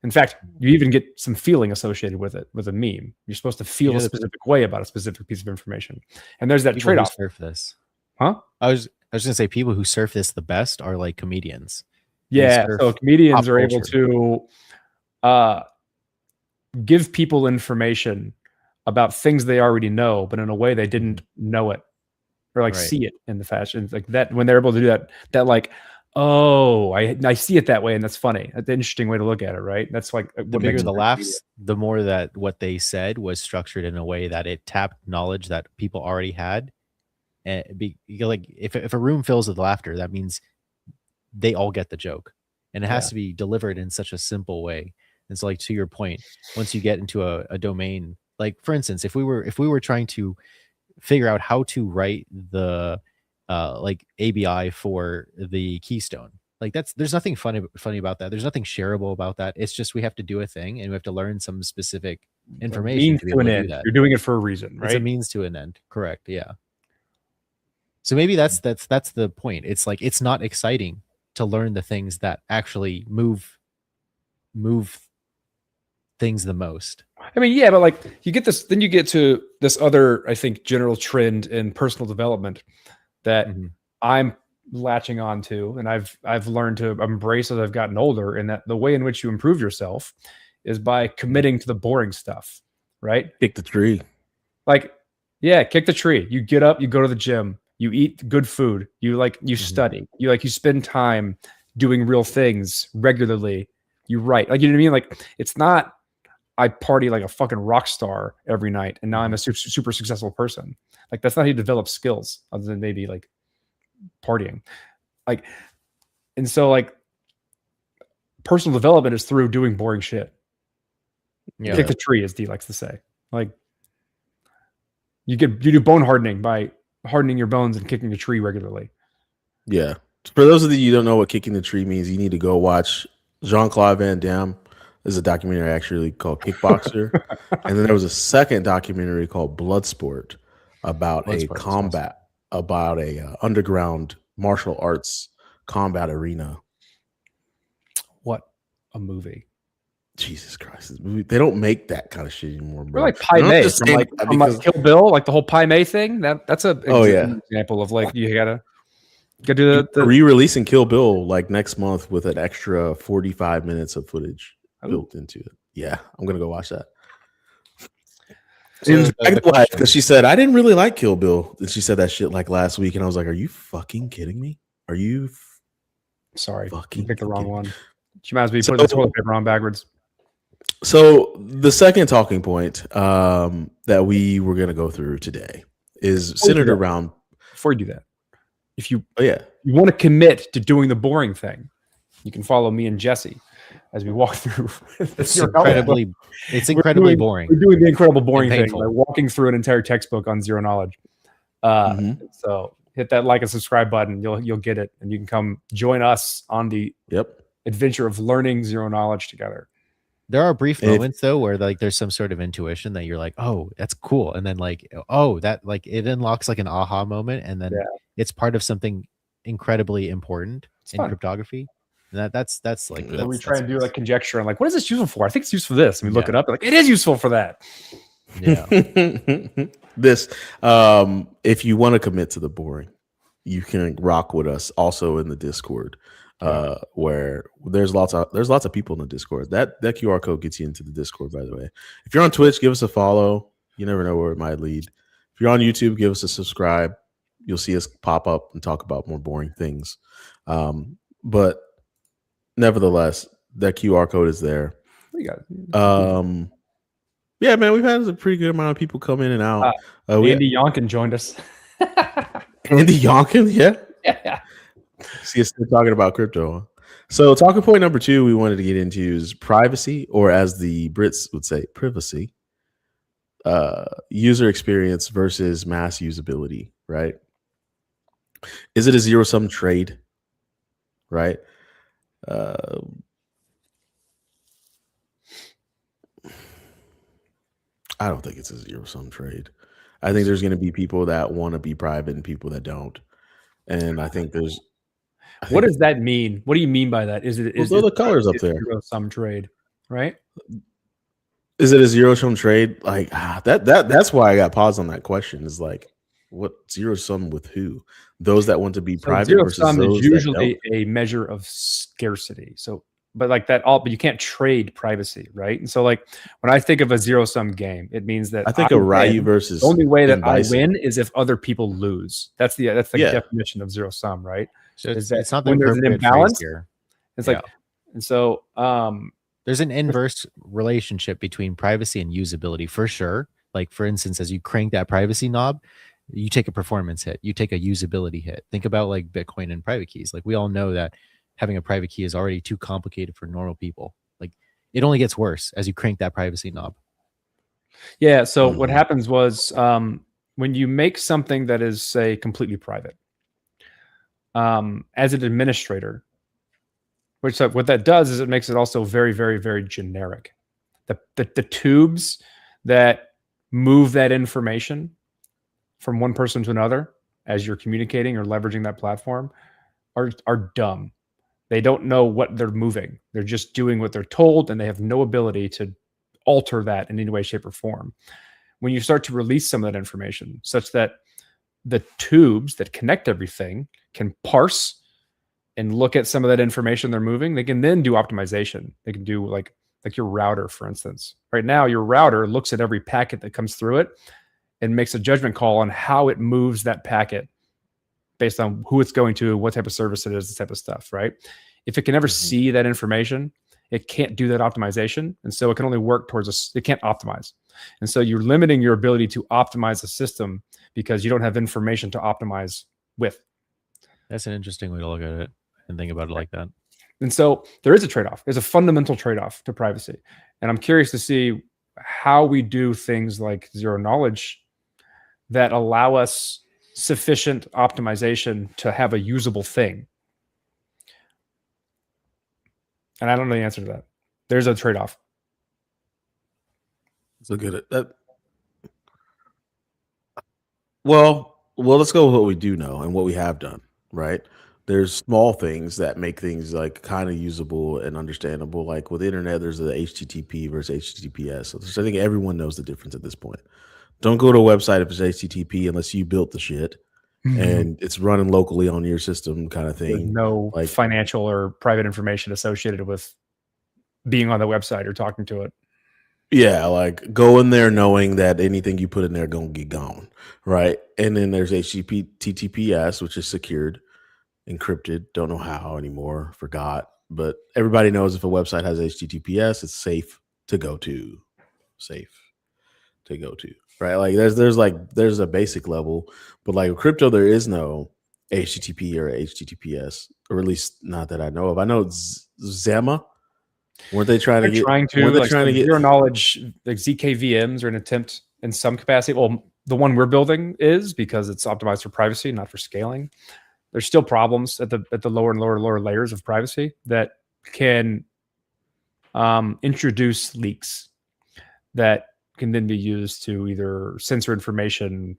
In fact, you even get some feeling associated with it with a meme. You're supposed to feel a specific way about a specific piece of information. And there's that trade-off. Surf this. Huh? I was gonna say people who surf this the best are like comedians. Yeah. So comedians are able to give people information about things they already know, but in a way they didn't know it or like see it in the fashion like that. When they're able to do that like, oh, I see it that way, and that's funny. That's an interesting way to look at it, right? That's like the bigger the laughs, the more that what they said was structured in a way that it tapped knowledge that people already had. And like if a room fills with laughter, that means they all get the joke, and it has to be delivered in such a simple way. And so, like to your point, once you get into a domain, like for instance, if we were trying to figure out how to write the like ABI for the keystone, like there's nothing funny about that. There's nothing shareable about that. It's just we have to do a thing, and we have to learn some specific information to be able to do that. You're doing it for a reason, right? It's a means to an end. Correct. Yeah. So maybe that's the point. It's like it's not exciting to learn the things that actually move things the most. I mean, yeah, but like you get this, then you get to this other, I think, general trend in personal development that I'm latching on to, and I've learned to embrace as I've gotten older, and that the way in which you improve yourself is by committing to the boring stuff, right? Kick the tree. Like, yeah, kick the tree. You get up, you go to the gym, you eat good food, you study, you spend time doing real things regularly, you write. Like, you know what I mean? Like, it's not I party like a fucking rock star every night and now I'm a super successful person. Like, that's not how you develop skills other than maybe like partying. Like, and so like personal development is through doing boring shit. Yeah. Kick the tree, as D likes to say. Like, you do bone hardening by hardening your bones and kicking a tree regularly. Yeah. For those of you who don't know what kicking the tree means, you need to go watch Jean-Claude Van Damme. There's a documentary actually called Kickboxer. And then there was a second documentary called Bloodsport about about a underground martial arts combat arena. What a movie. Jesus Christ. They don't make that kind of shit anymore, bro. We're like Pai Mei from like Kill Bill, like the whole Pai Mei thing. That's an example of like you gotta do the re-releasing Kill Bill like next month with an extra 45 minutes of footage built into it. Yeah, I'm gonna go watch that. Because she said I didn't really like Kill Bill, and she said that shit like last week, and I was like, "Are you fucking kidding me? Are you?" Sorry, you picked the wrong one. She might as well be putting the toilet paper on backwards. So the second talking point that we were going to go through today is centered around. Before you do that, if you you want to commit to doing the boring thing, you can follow me and Jesse as we walk through. It's incredibly boring. We're doing the incredible boring thing by walking through an entire textbook on zero knowledge. So hit that like and subscribe button. You'll get it, and you can come join us on the adventure of learning zero knowledge together. There are brief moments though where like there's some sort of intuition that you're like, oh, that's cool, and then like, oh, that like it unlocks like an aha moment, and then it's part of something incredibly important in cryptography. And that's like we try and do like conjecture and like, what is this useful for? I think it's useful for this. And we look it up, like it is useful for that. Yeah. This if you want to commit to the boring, you can rock with us also in the Discord. Where there's lots of people in the Discord. That QR code gets you into the Discord, by the way. If you're on Twitch, give us a follow. You never know where it might lead. If you're on YouTube, give us a subscribe. You'll see us pop up and talk about more boring things. But nevertheless, that QR code is there. Yeah, man, we've had a pretty good amount of people come in and out. Andy Yonkin joined us. Andy Yonkin, yeah. See us still talking about crypto. So talking point number 2 we wanted to get into is privacy, or as the Brits would say, privacy. User experience versus mass usability, right? Is it a zero-sum trade? Right? I don't think it's a zero-sum trade. I think there's going to be people that want to be private and people that don't. And I think there's... What does that mean? What do you mean by that? Is it the colors up there? Zero-sum trade. right? Is it a zero-sum trade? Like that's why I got paused on that question. Is like, what zero-sum with who? Those that want to be private zero versus sum is those that usually don't? a measure of scarcity. So, but like that all, but you can't trade privacy, right? And so, like when I think of a zero sum game, it means that I think a Ryu versus the only way that I Bison. win is if other people lose. That's the Yeah. definition of zero sum, right? So Is that it's not the when there's an appropriate phrase imbalance? here. It's like, and so there's an inverse relationship between privacy and usability for sure. Like for instance, as you crank that privacy knob, you take a performance hit, you take a usability hit. Think about like Bitcoin and private keys. Like we all know that having a private key is already too complicated for normal people. Like it only gets worse as you crank that privacy knob. Yeah. So what happens was when you make something that is, say, completely private, as an administrator, which what that does is it makes it also very, very, very generic. The tubes that move that information from one person to another as you're communicating or leveraging that platform are dumb. They don't know what they're moving. They're just doing what they're told, and they have no ability to alter that in any way, shape, or form. When you start to release some of that information such that the tubes that connect everything can parse and look at some of that information they're moving, they can then do optimization. They can do like your router, for instance. Right now, your router looks at every packet that comes through it and makes a judgment call on how it moves that packet based on who it's going to, what type of service it is, this type of stuff, right? If it can ever see that information, it can't do that optimization. And so it can only work towards it can't optimize. And so you're limiting your ability to optimize the system because you don't have information to optimize with. That's an interesting way to look at it and think about it like that. And so there is a trade-off. There's a fundamental trade-off to privacy. And I'm curious to see how we do things like zero knowledge that allow us sufficient optimization to have a usable thing. And I don't know the answer to that. There's a trade-off. So good at that. Well, let's go with what we do know and what we have done, right? There's small things that make things like kind of usable and understandable. Like with the internet, there's the HTTP versus HTTPS. So I think everyone knows the difference at this point. Don't go to a website if it's HTTP unless you built the shit and it's running locally on your system kind of thing. There's no like financial or private information associated with being on the website or talking to it. Yeah, like go in there knowing that anything you put in there gonna get gone, right? And then there's HTTPS, which is secured, encrypted. Don't know how anymore. Forgot. But everybody knows if a website has HTTPS, it's safe to go to. Safe to go to. Right. Like there's a basic level, but like with crypto, there is no HTTP or HTTPS, or at least not that I know of. I know Zama. Weren't they trying to get zero knowledge, like ZKVMs are an attempt in some capacity. Well, the one we're building is because it's optimized for privacy, not for scaling. There's still problems at the lower and lower layers of privacy that can introduce leaks that can then be used to either censor information,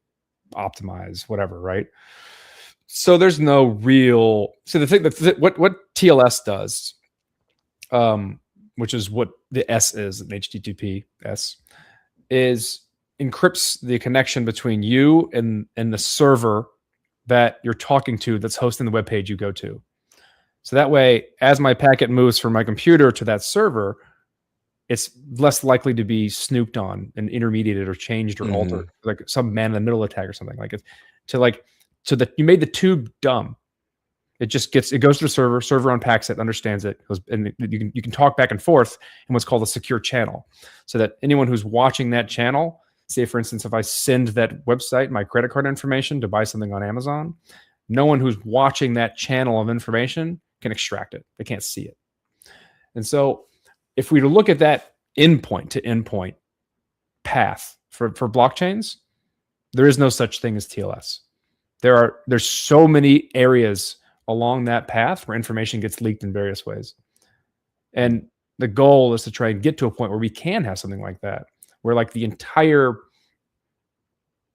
optimize, whatever, right? So there's no real. So the thing that what TLS does, which is what the S is in HTTPS, is encrypts the connection between you and the server that you're talking to that's hosting the web page you go to. So that way, as my packet moves from my computer to that server, it's less likely to be snooped on and intermediated or changed or altered, like some man-in-the-middle attack or something like it. You made the tube dumb. It goes to the server unpacks it, understands it, and you can talk back and forth in what's called a secure channel, so that anyone who's watching that channel, say for instance, if I send that website my credit card information to buy something on Amazon, no one who's watching that channel of information can extract it. They can't see it. And so if we look at that endpoint to endpoint path for blockchains, there is no such thing as TLS. There's so many areas along that path where information gets leaked in various ways. And the goal is to try and get to a point where we can have something like that, where like the entire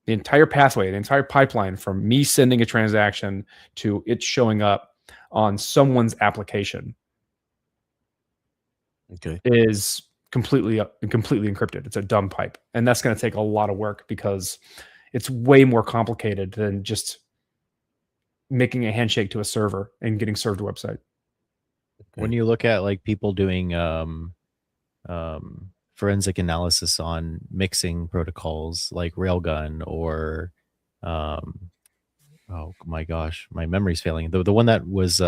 pathway, the entire pipeline from me sending a transaction to it showing up on someone's application is completely encrypted. It's a dumb pipe, and that's going to take a lot of work because it's way more complicated than just making a handshake to a server and getting served a website. When you look at like people doing forensic analysis on mixing protocols like Railgun or oh my gosh, my memory's failing. The one that was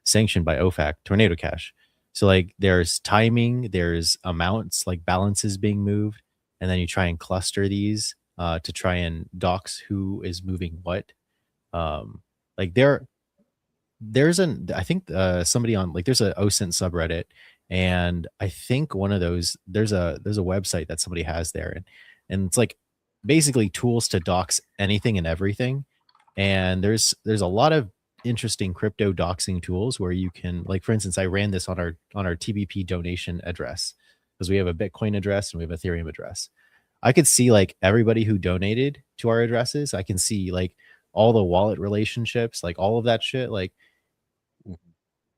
sanctioned by OFAC, Tornado Cash. So like there's timing, there's amounts, like balances being moved, and then you try and cluster these to try and dox who is moving what. Like there's I think somebody on like there's a OSINT subreddit, and I think one of those there's a website that somebody has there, and it's like basically tools to dox anything and everything. And there's a lot of interesting crypto doxing tools where you can, like, for instance, I ran this on our TBP donation address because we have a Bitcoin address and we have Ethereum address. I could see like everybody who donated to our addresses. I can see like all the wallet relationships, like all of that shit. Like,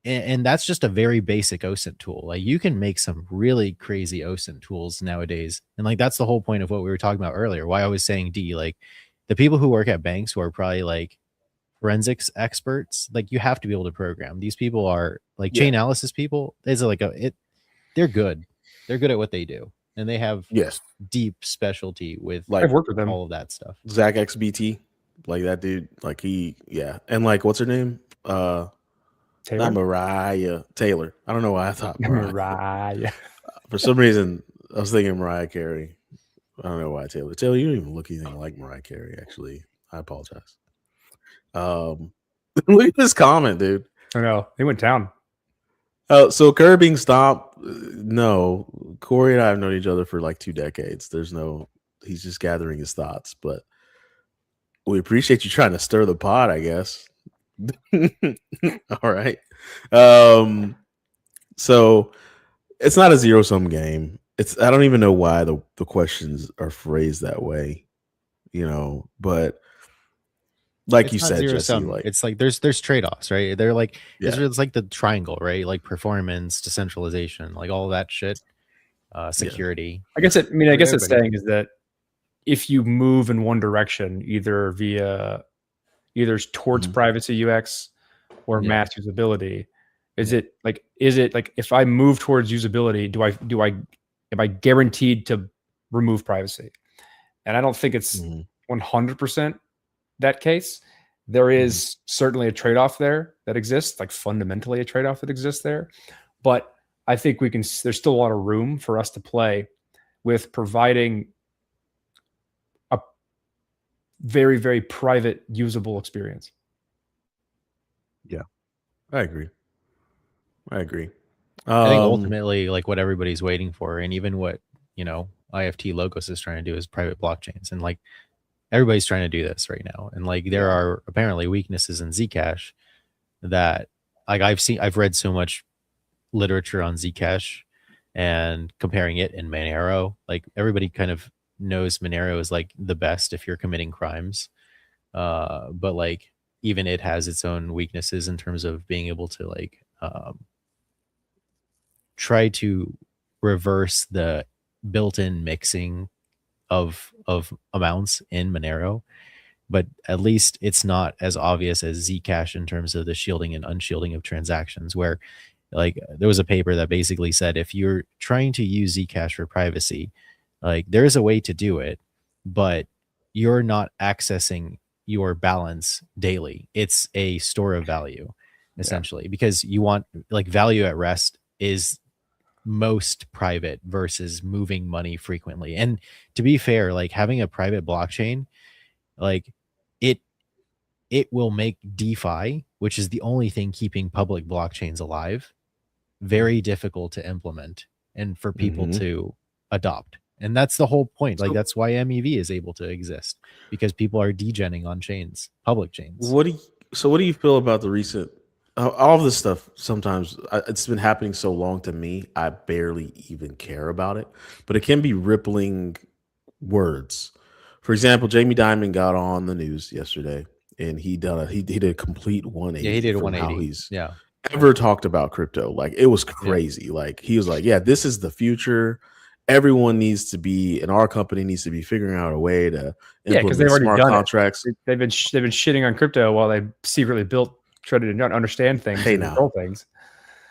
and that's just a very basic OSINT tool. Like you can make some really crazy OSINT tools nowadays. And like, that's the whole point of what we were talking about earlier. Why I was saying D, like the people who work at banks who are probably like forensics experts, like you have to be able to program. These people are like chain analysis people. It's like they're good. They're good at what they do. And they have deep specialty with like I've worked with them. All of that stuff. Zach XBT, like that dude, like he, and like what's her name? Taylor? Not Mariah Taylor. I don't know why I thought Mariah. For some reason, I was thinking Mariah Carey. I don't know why Taylor. Taylor, you don't even look anything like Mariah Carey. Actually, I apologize. Look at this comment, dude. I know they went down. So curbing stop. No, Corey and I have known each other for like 2 decades. He's just gathering his thoughts, but we appreciate you trying to stir the pot, I guess. All right. So it's not a zero-sum game. I don't even know why the questions are phrased that way, but like it's you said, Jesse, like it's like there's trade-offs, right? They're like it's like the triangle, right? Like performance, decentralization, like all of that shit, security. I guess it's saying is that if you move in one direction, either towards privacy UX or mass usability, is it like if I move towards usability, am I guaranteed to remove privacy? And I don't think it's 100% that case. There is certainly a trade-off there that exists, like fundamentally a trade-off that exists there. But I think there's still a lot of room for us to play with providing a very, very private, usable experience. Yeah, I agree. I think ultimately, like what everybody's waiting for, and even what IFT Logos is trying to do is private blockchains, and like everybody's trying to do this right now. And like there are apparently weaknesses in Zcash that like I've read so much literature on Zcash and comparing it in Monero. Like everybody kind of knows Monero is like the best if you're committing crimes, but like even it has its own weaknesses in terms of being able to like try to reverse the built-in mixing of amounts in Monero, but at least it's not as obvious as Zcash in terms of the shielding and unshielding of transactions, where like there was a paper that basically said if you're trying to use Zcash for privacy, like there is a way to do it, but you're not accessing your balance daily. It's a store of value essentially, because you want like value at rest is most private versus moving money frequently. And to be fair, like having a private blockchain, like it will make DeFi, which is the only thing keeping public blockchains alive, very difficult to implement and for people to adopt. And that's the whole point. Like that's why MEV is able to exist, because people are degenning on chains, public chains. What do you feel about the recent all of this stuff? Sometimes it's been happening so long to me, I barely even care about it, but it can be rippling words. For example, Jamie Dimon got on the news yesterday and he did a complete 180. Yeah, he did a 180. ever talked about crypto. Like it was crazy. Like he was like, yeah, this is the future. Everyone needs to be, and our company needs to be figuring out a way to because they've implement already smart done contracts. They've been shitting on crypto while they secretly try to not understand things and control things.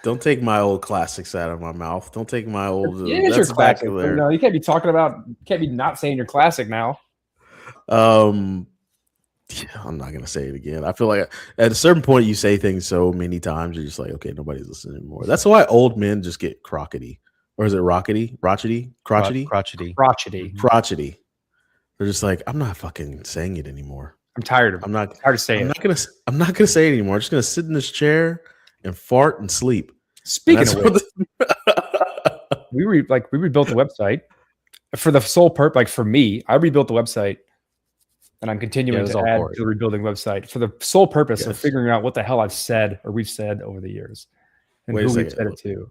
Don't take my old classics out of my mouth. Don't take my old. It's your classic. No, you can't be talking about. You can't be not saying your classic now. I'm not gonna say it again. I feel like at a certain point you say things so many times you're just like, okay, nobody's listening anymore. That's why old men just get crockety. Or is it rockety? Crotchety? Crotchety. They're just like, I'm not fucking saying it anymore. I'm tired of it. I'm not tired of saying it. I'm not gonna say it anymore. I'm just gonna sit in this chair and fart and sleep. Speaking of which, we rebuilt the website for the sole purpose. Like for me, I rebuilt the website, and I'm continuing to add to the rebuilding website for the sole purpose of figuring out what the hell I've said or we've said over the years, and who we've said it to.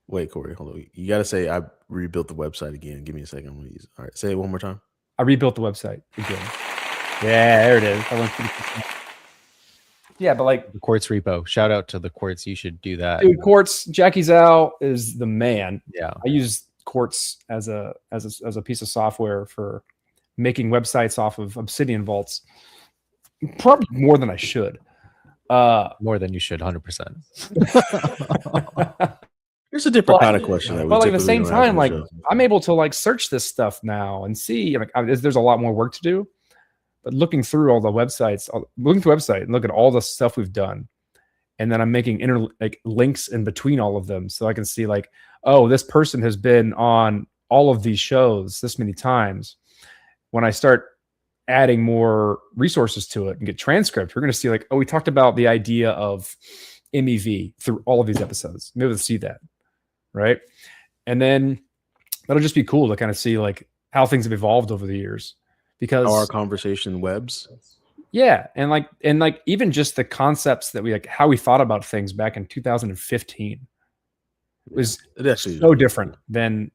Wait, Corey, hold on. You got to say I rebuilt the website again. Give me a second. I'm gonna use it. All right, say it one more time. I rebuilt the website again. Yeah, there it is. I went pretty quick. Yeah, but like the Quartz repo. Shout out to the Quartz. You should do that. Dude, Quartz, Jackie Zhao is the man. Yeah. I use Quartz as a piece of software for making websites off of Obsidian vaults. Probably more than I should. More than you should, 100%. Here's a different kind of question. But like at the same time, like I'm able to like search this stuff now and see. Like there's a lot more work to do. But looking through all the websites, looking through the website and look at all the stuff we've done, and then I'm making links in between all of them, so I can see like, oh, this person has been on all of these shows this many times. When I start adding more resources to it and get transcripts, we're going to see like, oh, we talked about the idea of MEV through all of these episodes. Maybe we'll see that, right? And then that'll just be cool to kind of see like how things have evolved over the years. Because our conversation webs, and like even just the concepts that we like, how we thought about things back in 2015 was so different than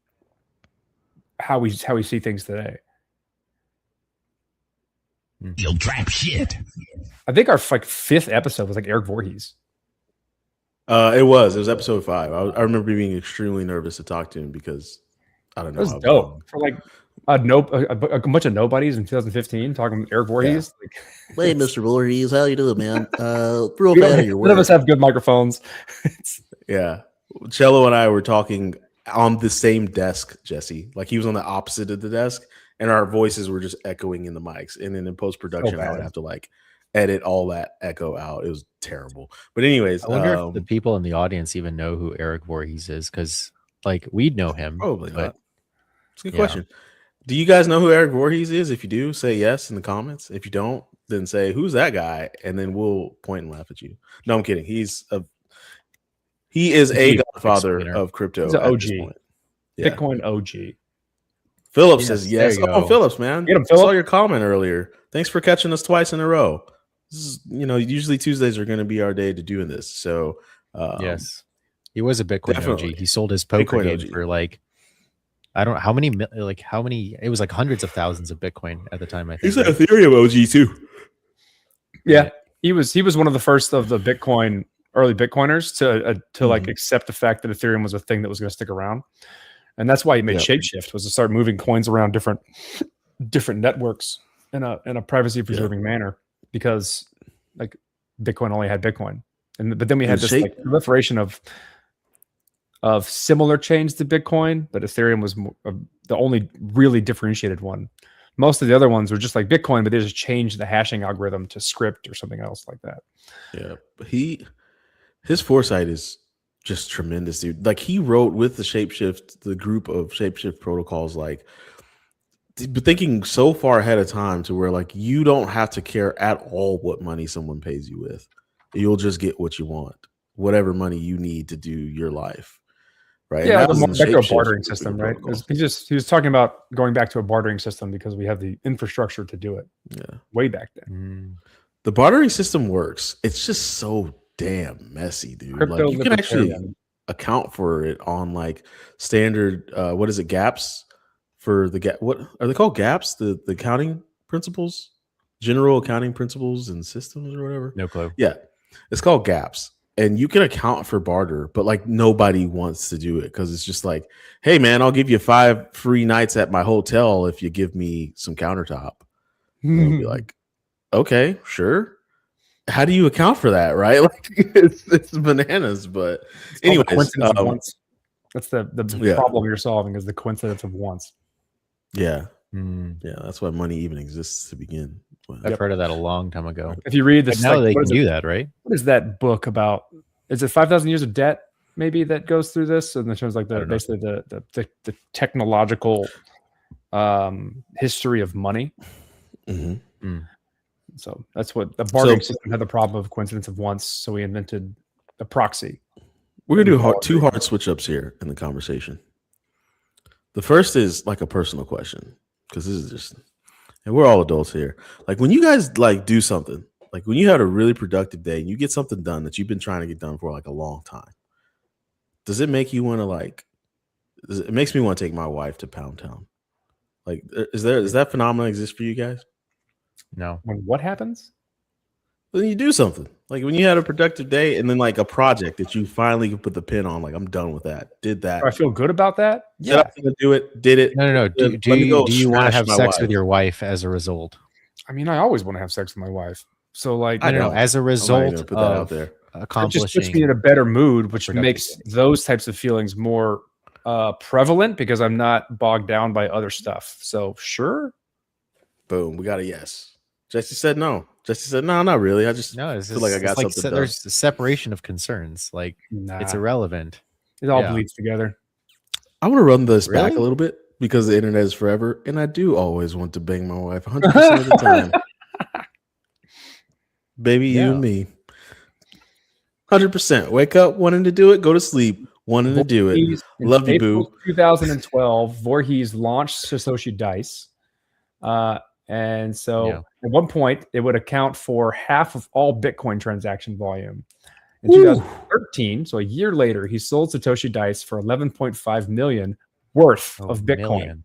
how we see things today. You'll trap shit. I think our like 5th episode was like Eric Voorhees. It was episode 5. I remember being extremely nervous to talk to him because I don't know. It was dope for like. A bunch of nobodies in 2015 talking Eric Voorhees. Yeah. Hey, Mr. Voorhees, how you doing, man? Real fan of your work. None of us have good microphones. Yeah, Cello and I were talking on the same desk, Jesse. Like he was on the opposite of the desk, and our voices were just echoing in the mics. And then in post production, I would have to like edit all that echo out. It was terrible. But anyways, I wonder if the people in the audience even know who Eric Voorhees is, because like we'd know him. Probably not. It's a good question. Do you guys know who Eric Voorhees is? If you do, say yes in the comments. If you don't, then say, who's that guy? And then we'll point and laugh at you. No, I'm kidding. He is a godfather of crypto. He's an OG. Yeah. Bitcoin OG. Phillips says yes. Oh, Phillips, man. Get him, I saw your comment earlier. Thanks for catching us twice in a row. This is, usually Tuesdays are going to be our day to doing this. So yes. He was a Bitcoin OG. He sold his poker game for like, I don't know how many, it was like hundreds of thousands of Bitcoin at the time. I think he's an Ethereum OG too. Yeah. He was one of the first of the early Bitcoiners to like accept the fact that Ethereum was a thing that was going to stick around. And that's why he made Shapeshift, was to start moving coins around different networks in a privacy preserving manner, because like Bitcoin only had Bitcoin. But then we had this like proliferation of similar chains to Bitcoin, but Ethereum was the only really differentiated one. Most of the other ones were just like Bitcoin, but they just changed the hashing algorithm to script or something else like that. Yeah, but his foresight is just tremendous, dude. Like he wrote with the group of Shapeshift protocols, like thinking so far ahead of time to where like you don't have to care at all what money someone pays you with. You'll just get what you want, whatever money you need to do your life. Right. Yeah, back to a bartering system, right? He was talking about going back to a bartering system because we have the infrastructure to do it. Yeah, way back then. The bartering system works. It's just so damn messy, dude. Like you can actually account for it on like standard. What is it? Gaps for the gap. What are they called? Gaps. The accounting principles, general accounting principles and systems or whatever. No clue. Yeah, it's called gaps. and you can account for barter, but like nobody wants to do it because it's just like, hey man, I'll give you 5 free nights at my hotel if you give me some countertop. And they'll be like, okay, sure. How do you account for that, right? Like it's bananas. But anyways, coincidence of wants. That's the problem you're solving is the coincidence of wants. Yeah. Yeah, that's why money even exists to begin. I've heard of that a long time ago. If you read this, now they can do that, right? What is that book about? Is it 5,000 Years of Debt? Maybe that goes through this, and it shows like basically the technological history of money. So that's what the bartering system had the problem of coincidence of wants. So we invented a proxy. We're gonna do two hard switch ups here in the conversation. The first is like a personal question because this is just, and we're all adults here. Like when you guys like do something, like when you had a really productive day and you get something done that you've been trying to get done for like a long time, does it make you want to like? It makes me want to take my wife to Pound Town. Like, does that phenomenon exist for you guys? No. When what happens? When you do something, like when you had a productive day and then like a project that you finally can put the pin on, like I'm done with that. Did that. Do I feel good about that? Yeah. I'm gonna do it. Did it. No. Do you want to have sex with your wife as a result? I mean, I always want to have sex with my wife. So like, I don't know. As a result put that out there. Accomplishing, it just puts me in a better mood, which makes those types of feelings more prevalent because I'm not bogged down by other stuff. So sure. Boom. We got a yes. Jesse said no. Jesse said no, not really. I just feel like I got something done. There's a separation of concerns. Like it's irrelevant. It all bleeds together. I want to run this back a little bit because the internet is forever, and I do always want to bang my wife 100% of the time. Baby, you and me. 100%. Wake up wanting to do it, go to sleep wanting to do it. Love you, boo. 2012, Voorhees launched Satoshi Dice. And so at one point, it would account for half of all Bitcoin transaction volume. In 2013, so a year later, he sold Satoshi Dice for 11.5 million worth of Bitcoin.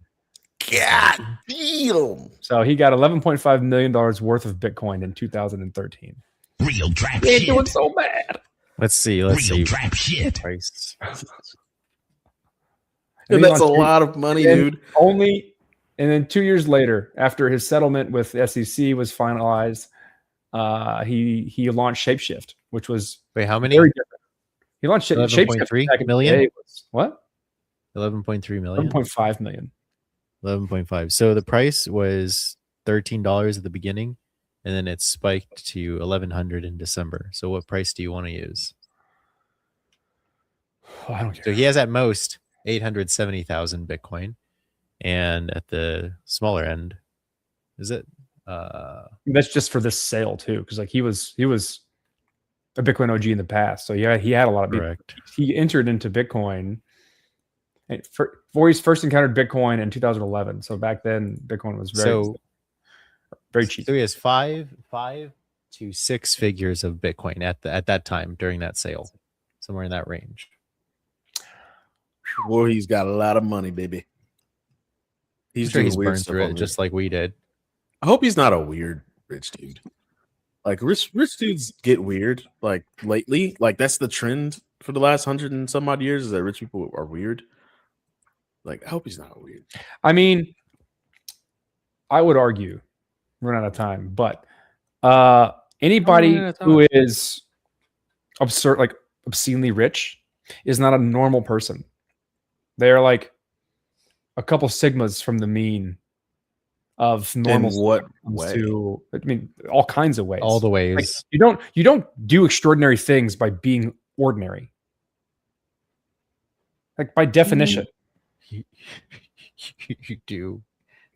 God damn. So he got $11.5 million worth of Bitcoin in 2013. Real trap shit. Doing so bad. Let's see. Real trap shit. Price. That's a lot of money, dude. And then 2 years later, after his settlement with the SEC was finalized, he launched Shapeshift, which was how many? Very different. He launched Shapeshift. 11.3 million? What? 11.3 million. 11.5 million. 11.5. So the price was $13 at the beginning, and then it spiked to $1,100 in December. So what price do you want to use? Oh, I don't care. So he has at most 870,000 Bitcoin. And at the smaller end, is it? That's just for this sale too, because like he was a Bitcoin OG in the past, so yeah, he had a lot of. Correct. He entered into Bitcoin. Voorhees first encountered Bitcoin in 2011. So back then, Bitcoin was very cheap. So he has five to 6 figures of Bitcoin at that time during that sale, somewhere in that range. Voorhees got a lot of money, baby. He's burned through it just like we did. I hope he's not a weird rich dude. Like rich dudes get weird. Like lately, like that's the trend for the last 100 and some odd years is that rich people are weird. Like I hope he's not weird. I mean, I would argue, run out of time, but anybody who is absurd, like obscenely rich, is not a normal person. They are like a couple sigmas from the mean of normal. In what way? I mean, all kinds of ways. All the ways. Like, you don't do extraordinary things by being ordinary. Like by definition. You do.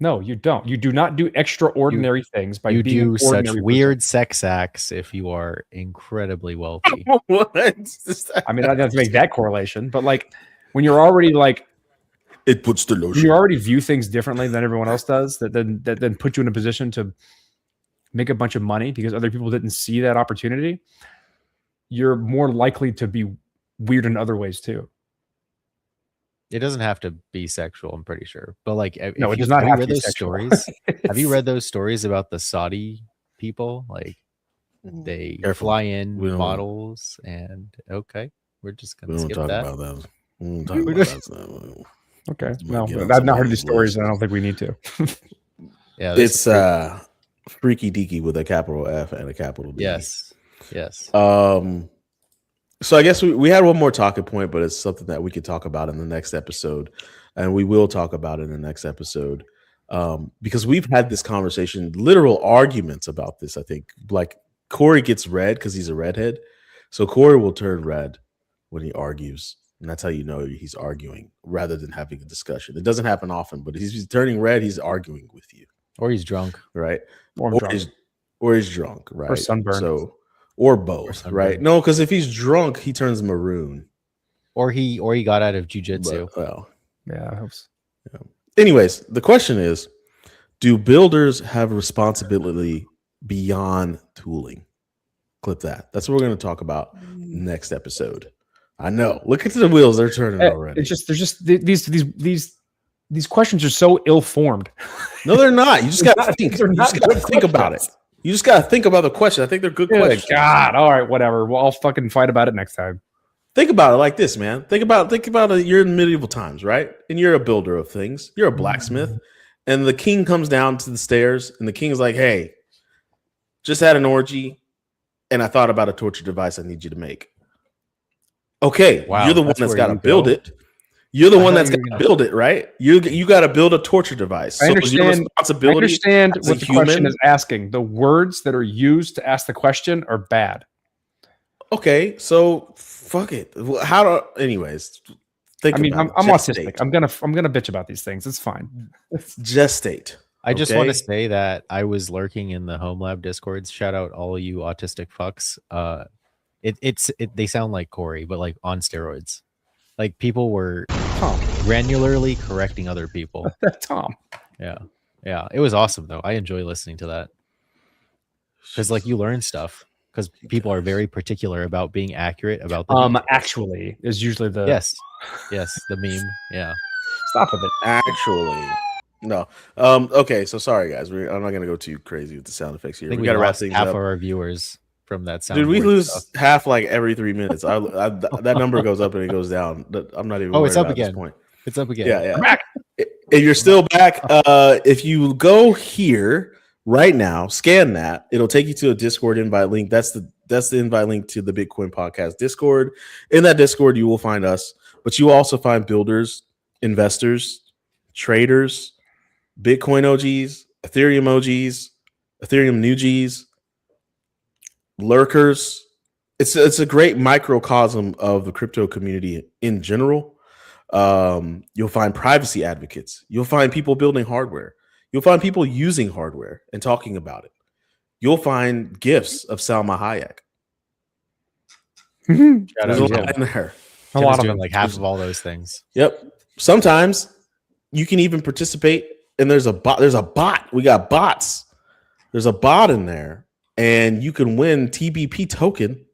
No, you don't. You do not do extraordinary things by being do such person. weird sex acts if you are incredibly wealthy. What? I mean, I don't have to make that correlation, but like when you're already like it puts the lotion. You already view things differently than everyone else does. That then put you in a position to make a bunch of money because other people didn't see that opportunity. You're more likely to be weird in other ways too. It doesn't have to be sexual, I'm pretty sure. But like, no, it does not have to be those sexual. Stories. Have you read those stories about the Saudi people? Like, They Careful. fly in We don't- models, and okay, we're just We gonna don't skip talk that. about that. We don't talk about that. Okay. Might No, get on I've not heard somebody's these stories, list. and I don't think we need to. Yeah, this It's is great. freaky deaky with a capital F and a capital D. Yes. So I guess we had one more talking point, but it's something that we could talk about in the next episode, and we will talk about it in the next episode, because we've had this conversation, literal arguments about this. I think like Corey gets red because he's a redhead, so Corey will turn red when he argues, and that's how you know he's arguing rather than having a discussion. It doesn't happen often, but he's turning red. He's arguing with you, Or he's drunk. right? Or I'm drunk. Or he's drunk, right? Or sunburned. So. Or both, right? No, because if he's drunk, he turns maroon. Or he got out of jujitsu. Well, Yeah, I hope so. yeah. Anyways, the question is, do builders have a responsibility beyond tooling? Clip that. That's what we're going to talk about next episode. I know. Look at the wheels; they're turning already. It's just these questions are so ill-formed. No, they're not. You just got to think. You just got to think about it. You just got to think about the question. I think they're good questions. God, all right, whatever. Well, I'll fucking fight about it next time. Think about it like this, man. Think about it. You're in medieval times, right? And you're a builder of things. You're a blacksmith, and the king comes down to the stairs, and the king is like, "Hey, just had an orgy, and I thought about a torture device I need you to make." Okay, Wow, you're the one that's got to build it. You're the one that's got to build it, right? You got to build a torture device. I understand. Your responsibility. I understand what the question is asking. The words that are used to ask the question are bad. Okay, so fuck it. Anyways, think. I mean, about I'm it. autistic. I'm gonna bitch about these things. It's fine. Gestate. I just want to say that I was lurking in the Home Lab Discords. Shout out all you autistic fucks. They sound like Corey, but like on steroids. Like people were granularly correcting other people. Tom. Yeah. It was awesome though. I enjoy listening to that because like you learn stuff because people are very particular about being accurate about the details. Actually is usually the yes the meme. Yeah. Stop with it. Actually. No. Okay, so sorry guys. I'm not gonna go too crazy with the sound effects here. I think we gotta wrap things half up. of our viewers from that sound. Dude, we lose half like every 3 minutes. That number goes up and it goes down. I'm not even. It's up again. At this point. It's up again. Yeah. I'm back. If you're still back, if you go here right now, scan that. It'll take you to a Discord invite link. That's the invite link to the Bitcoin Podcast Discord. In that Discord, you will find us, but you will also find builders, investors, traders, Bitcoin OGs, Ethereum OGs, Ethereum new Gs, lurkers. It's a great microcosm of the crypto community in general. You'll find privacy advocates. You'll find people building hardware. You'll find people using hardware and talking about it. You'll find gifts of Salma Hayek. There's a lot in there. A lot of doing them. like half of all those things. Yep. Sometimes you can even participate, and there's a bot. We got bots. There's a bot in there, and you can win TBP token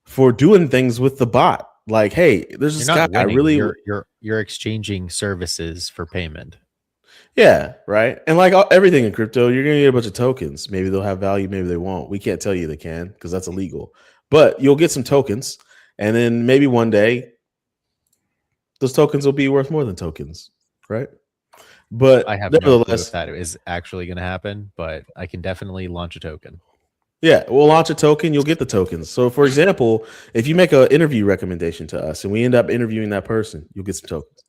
for doing things with the bot. Like, hey, there's this guy. You're exchanging services for payment. Yeah, right. And like everything in crypto, you're gonna get a bunch of tokens. Maybe they'll have value, maybe they won't. We can't tell you they can because that's illegal. But you'll get some tokens, and then maybe one day those tokens will be worth more than tokens, right? But I have no clue if that is actually going to happen, but I can definitely launch a token. Yeah, we'll launch a token. You'll get the tokens. So, for example, if you make an interview recommendation to us and we end up interviewing that person, you'll get some tokens.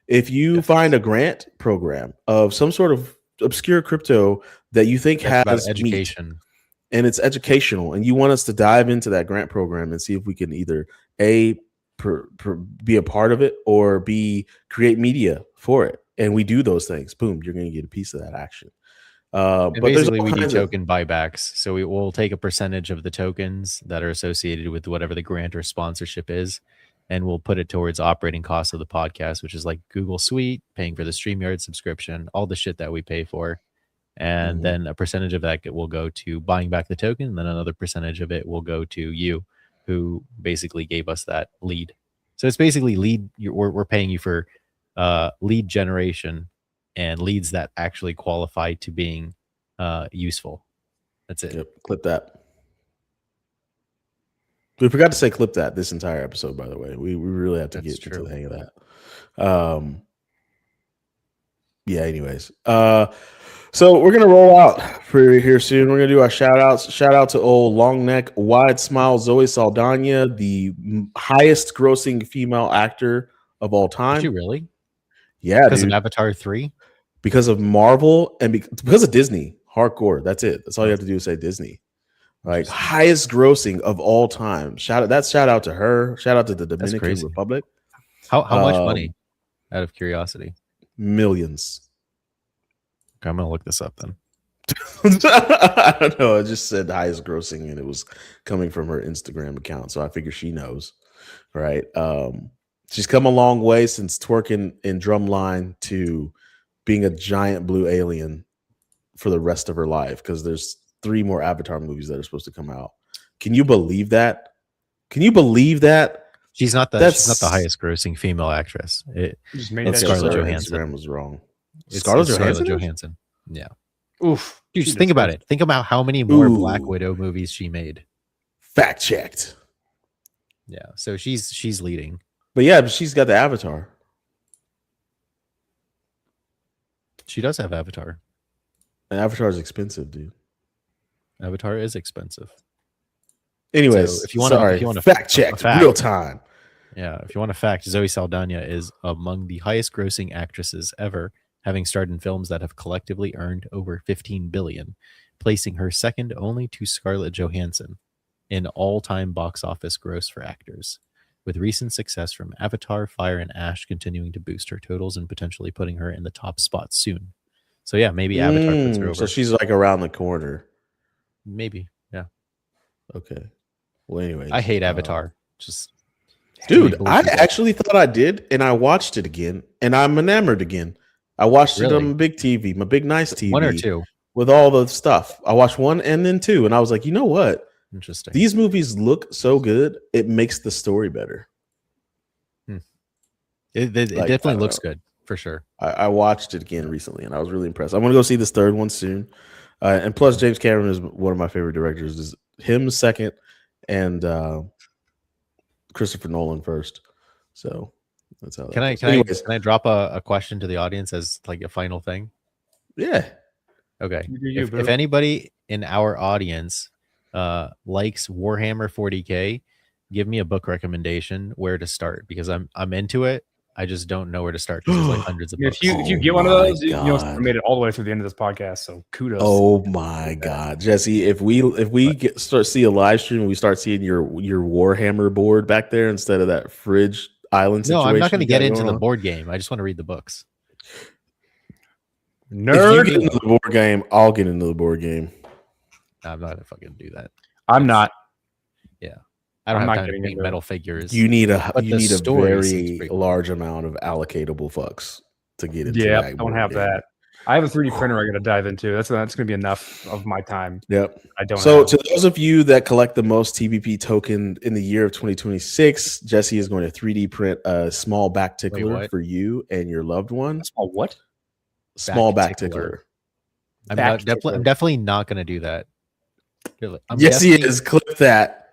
If you find a grant program of some sort of obscure crypto that you think has education meat, and it's educational, and you want us to dive into that grant program and see if we can either be a part of it or create media for it, and we do those things, boom, you're going to get a piece of that action. But basically we do token buybacks, so we will take a percentage of the tokens that are associated with whatever the grant or sponsorship is, and we'll put it towards operating costs of the podcast, which is like Google Suite, paying for the StreamYard subscription, all the shit that we pay for. And then a percentage of that will go to buying back the token, and then another percentage of it will go to you, who basically gave us that lead. So it's basically lead. We're paying you for lead generation and leads that actually qualify to being useful. That's it. Yep. Clip that. We forgot to say clip that this entire episode, by the way. We really have to get into the hang of that. Yeah, anyways. So we're gonna roll out for here soon. We're gonna do our shout outs. Shout out to old long neck, wide smile Zoe Saldana, the highest grossing female actor of all time. Did you really? Yeah, because dude. of Avatar 3? Because of Marvel and because of Disney. Hardcore. That's it. That's all you have to do is say Disney. Like highest grossing of all time. Shout out to her. Shout out to the Dominican Republic. How much money? Out of curiosity. Millions. Okay, I'm gonna look this up then. I don't know. I just said highest grossing, and it was coming from her Instagram account, so I figure she knows, right? She's come a long way since twerking in Drumline to being a giant blue alien for the rest of her life. Because there's 3 more Avatar movies that are supposed to come out. Can you believe that? Can you believe that? She's not the highest grossing female actress. Just made that Scarlett Johansson. Instagram was wrong. Scarlett Johansson. Yeah. Oof. Dude, just think about it. Think about how many more Black Widow movies she made. Fact checked. Yeah. So she's leading. But yeah, she's got the Avatar. She does have Avatar. And Avatar is expensive, dude. Avatar is expensive. Anyways, so if you want to fact check real time. Yeah, if you want a fact, Zoe Saldana is among the highest grossing actresses ever, having starred in films that have collectively earned over $15 billion, placing her second only to Scarlett Johansson in all-time box office gross for actors, with recent success from Avatar, Fire, and Ash continuing to boost her totals and potentially putting her in the top spot soon. So yeah, maybe Avatar puts her over. So she's like around the corner. Maybe, yeah. Okay. Well, anyway, I hate Avatar. Dude, I actually thought I did, and I watched it again, and I'm enamored again. I watched it on my big TV, my big nice TV. 1 or 2? With all the stuff. I watched 1 and then 2, and I was like, you know what? Interesting. These movies look so good, it makes the story better. It definitely looks good, for sure. I watched it again recently, and I was really impressed. I'm going to go see this 3rd one soon. And plus, James Cameron is one of my favorite directors. Is him second, and Christopher Nolan first. So that's how. Can I drop a question to the audience as like a final thing? Yeah. Okay. If anybody in our audience likes Warhammer 40K, give me a book recommendation where to start, because I'm into it. I just don't know where to start because there's like hundreds of books. If you get one of those, you made it all the way through the end of this podcast. So kudos. Oh my God, Jesse! If we start see a live stream, and we start seeing your Warhammer board back there instead of that fridge island situation. No, I'm not going to get into the board game. I just want to read the books. Nerd. If you get into the board game, I'll get into the board game. I'm not going to fucking do that. I'm not. Yeah. I don't have time to make metal figures. You need a very large amount of allocatable fucks to get into. Yeah, I don't have that. I have a 3D printer I got to dive into. That's going to be enough of my time. Yep. I don't. So to those of you that collect the most TBP token in the year of 2026, Jesse is going to 3D print a small back tickler for you and your loved one. Small what? Small back tickler. I'm definitely not going to do that. Yes, he is. Clip that.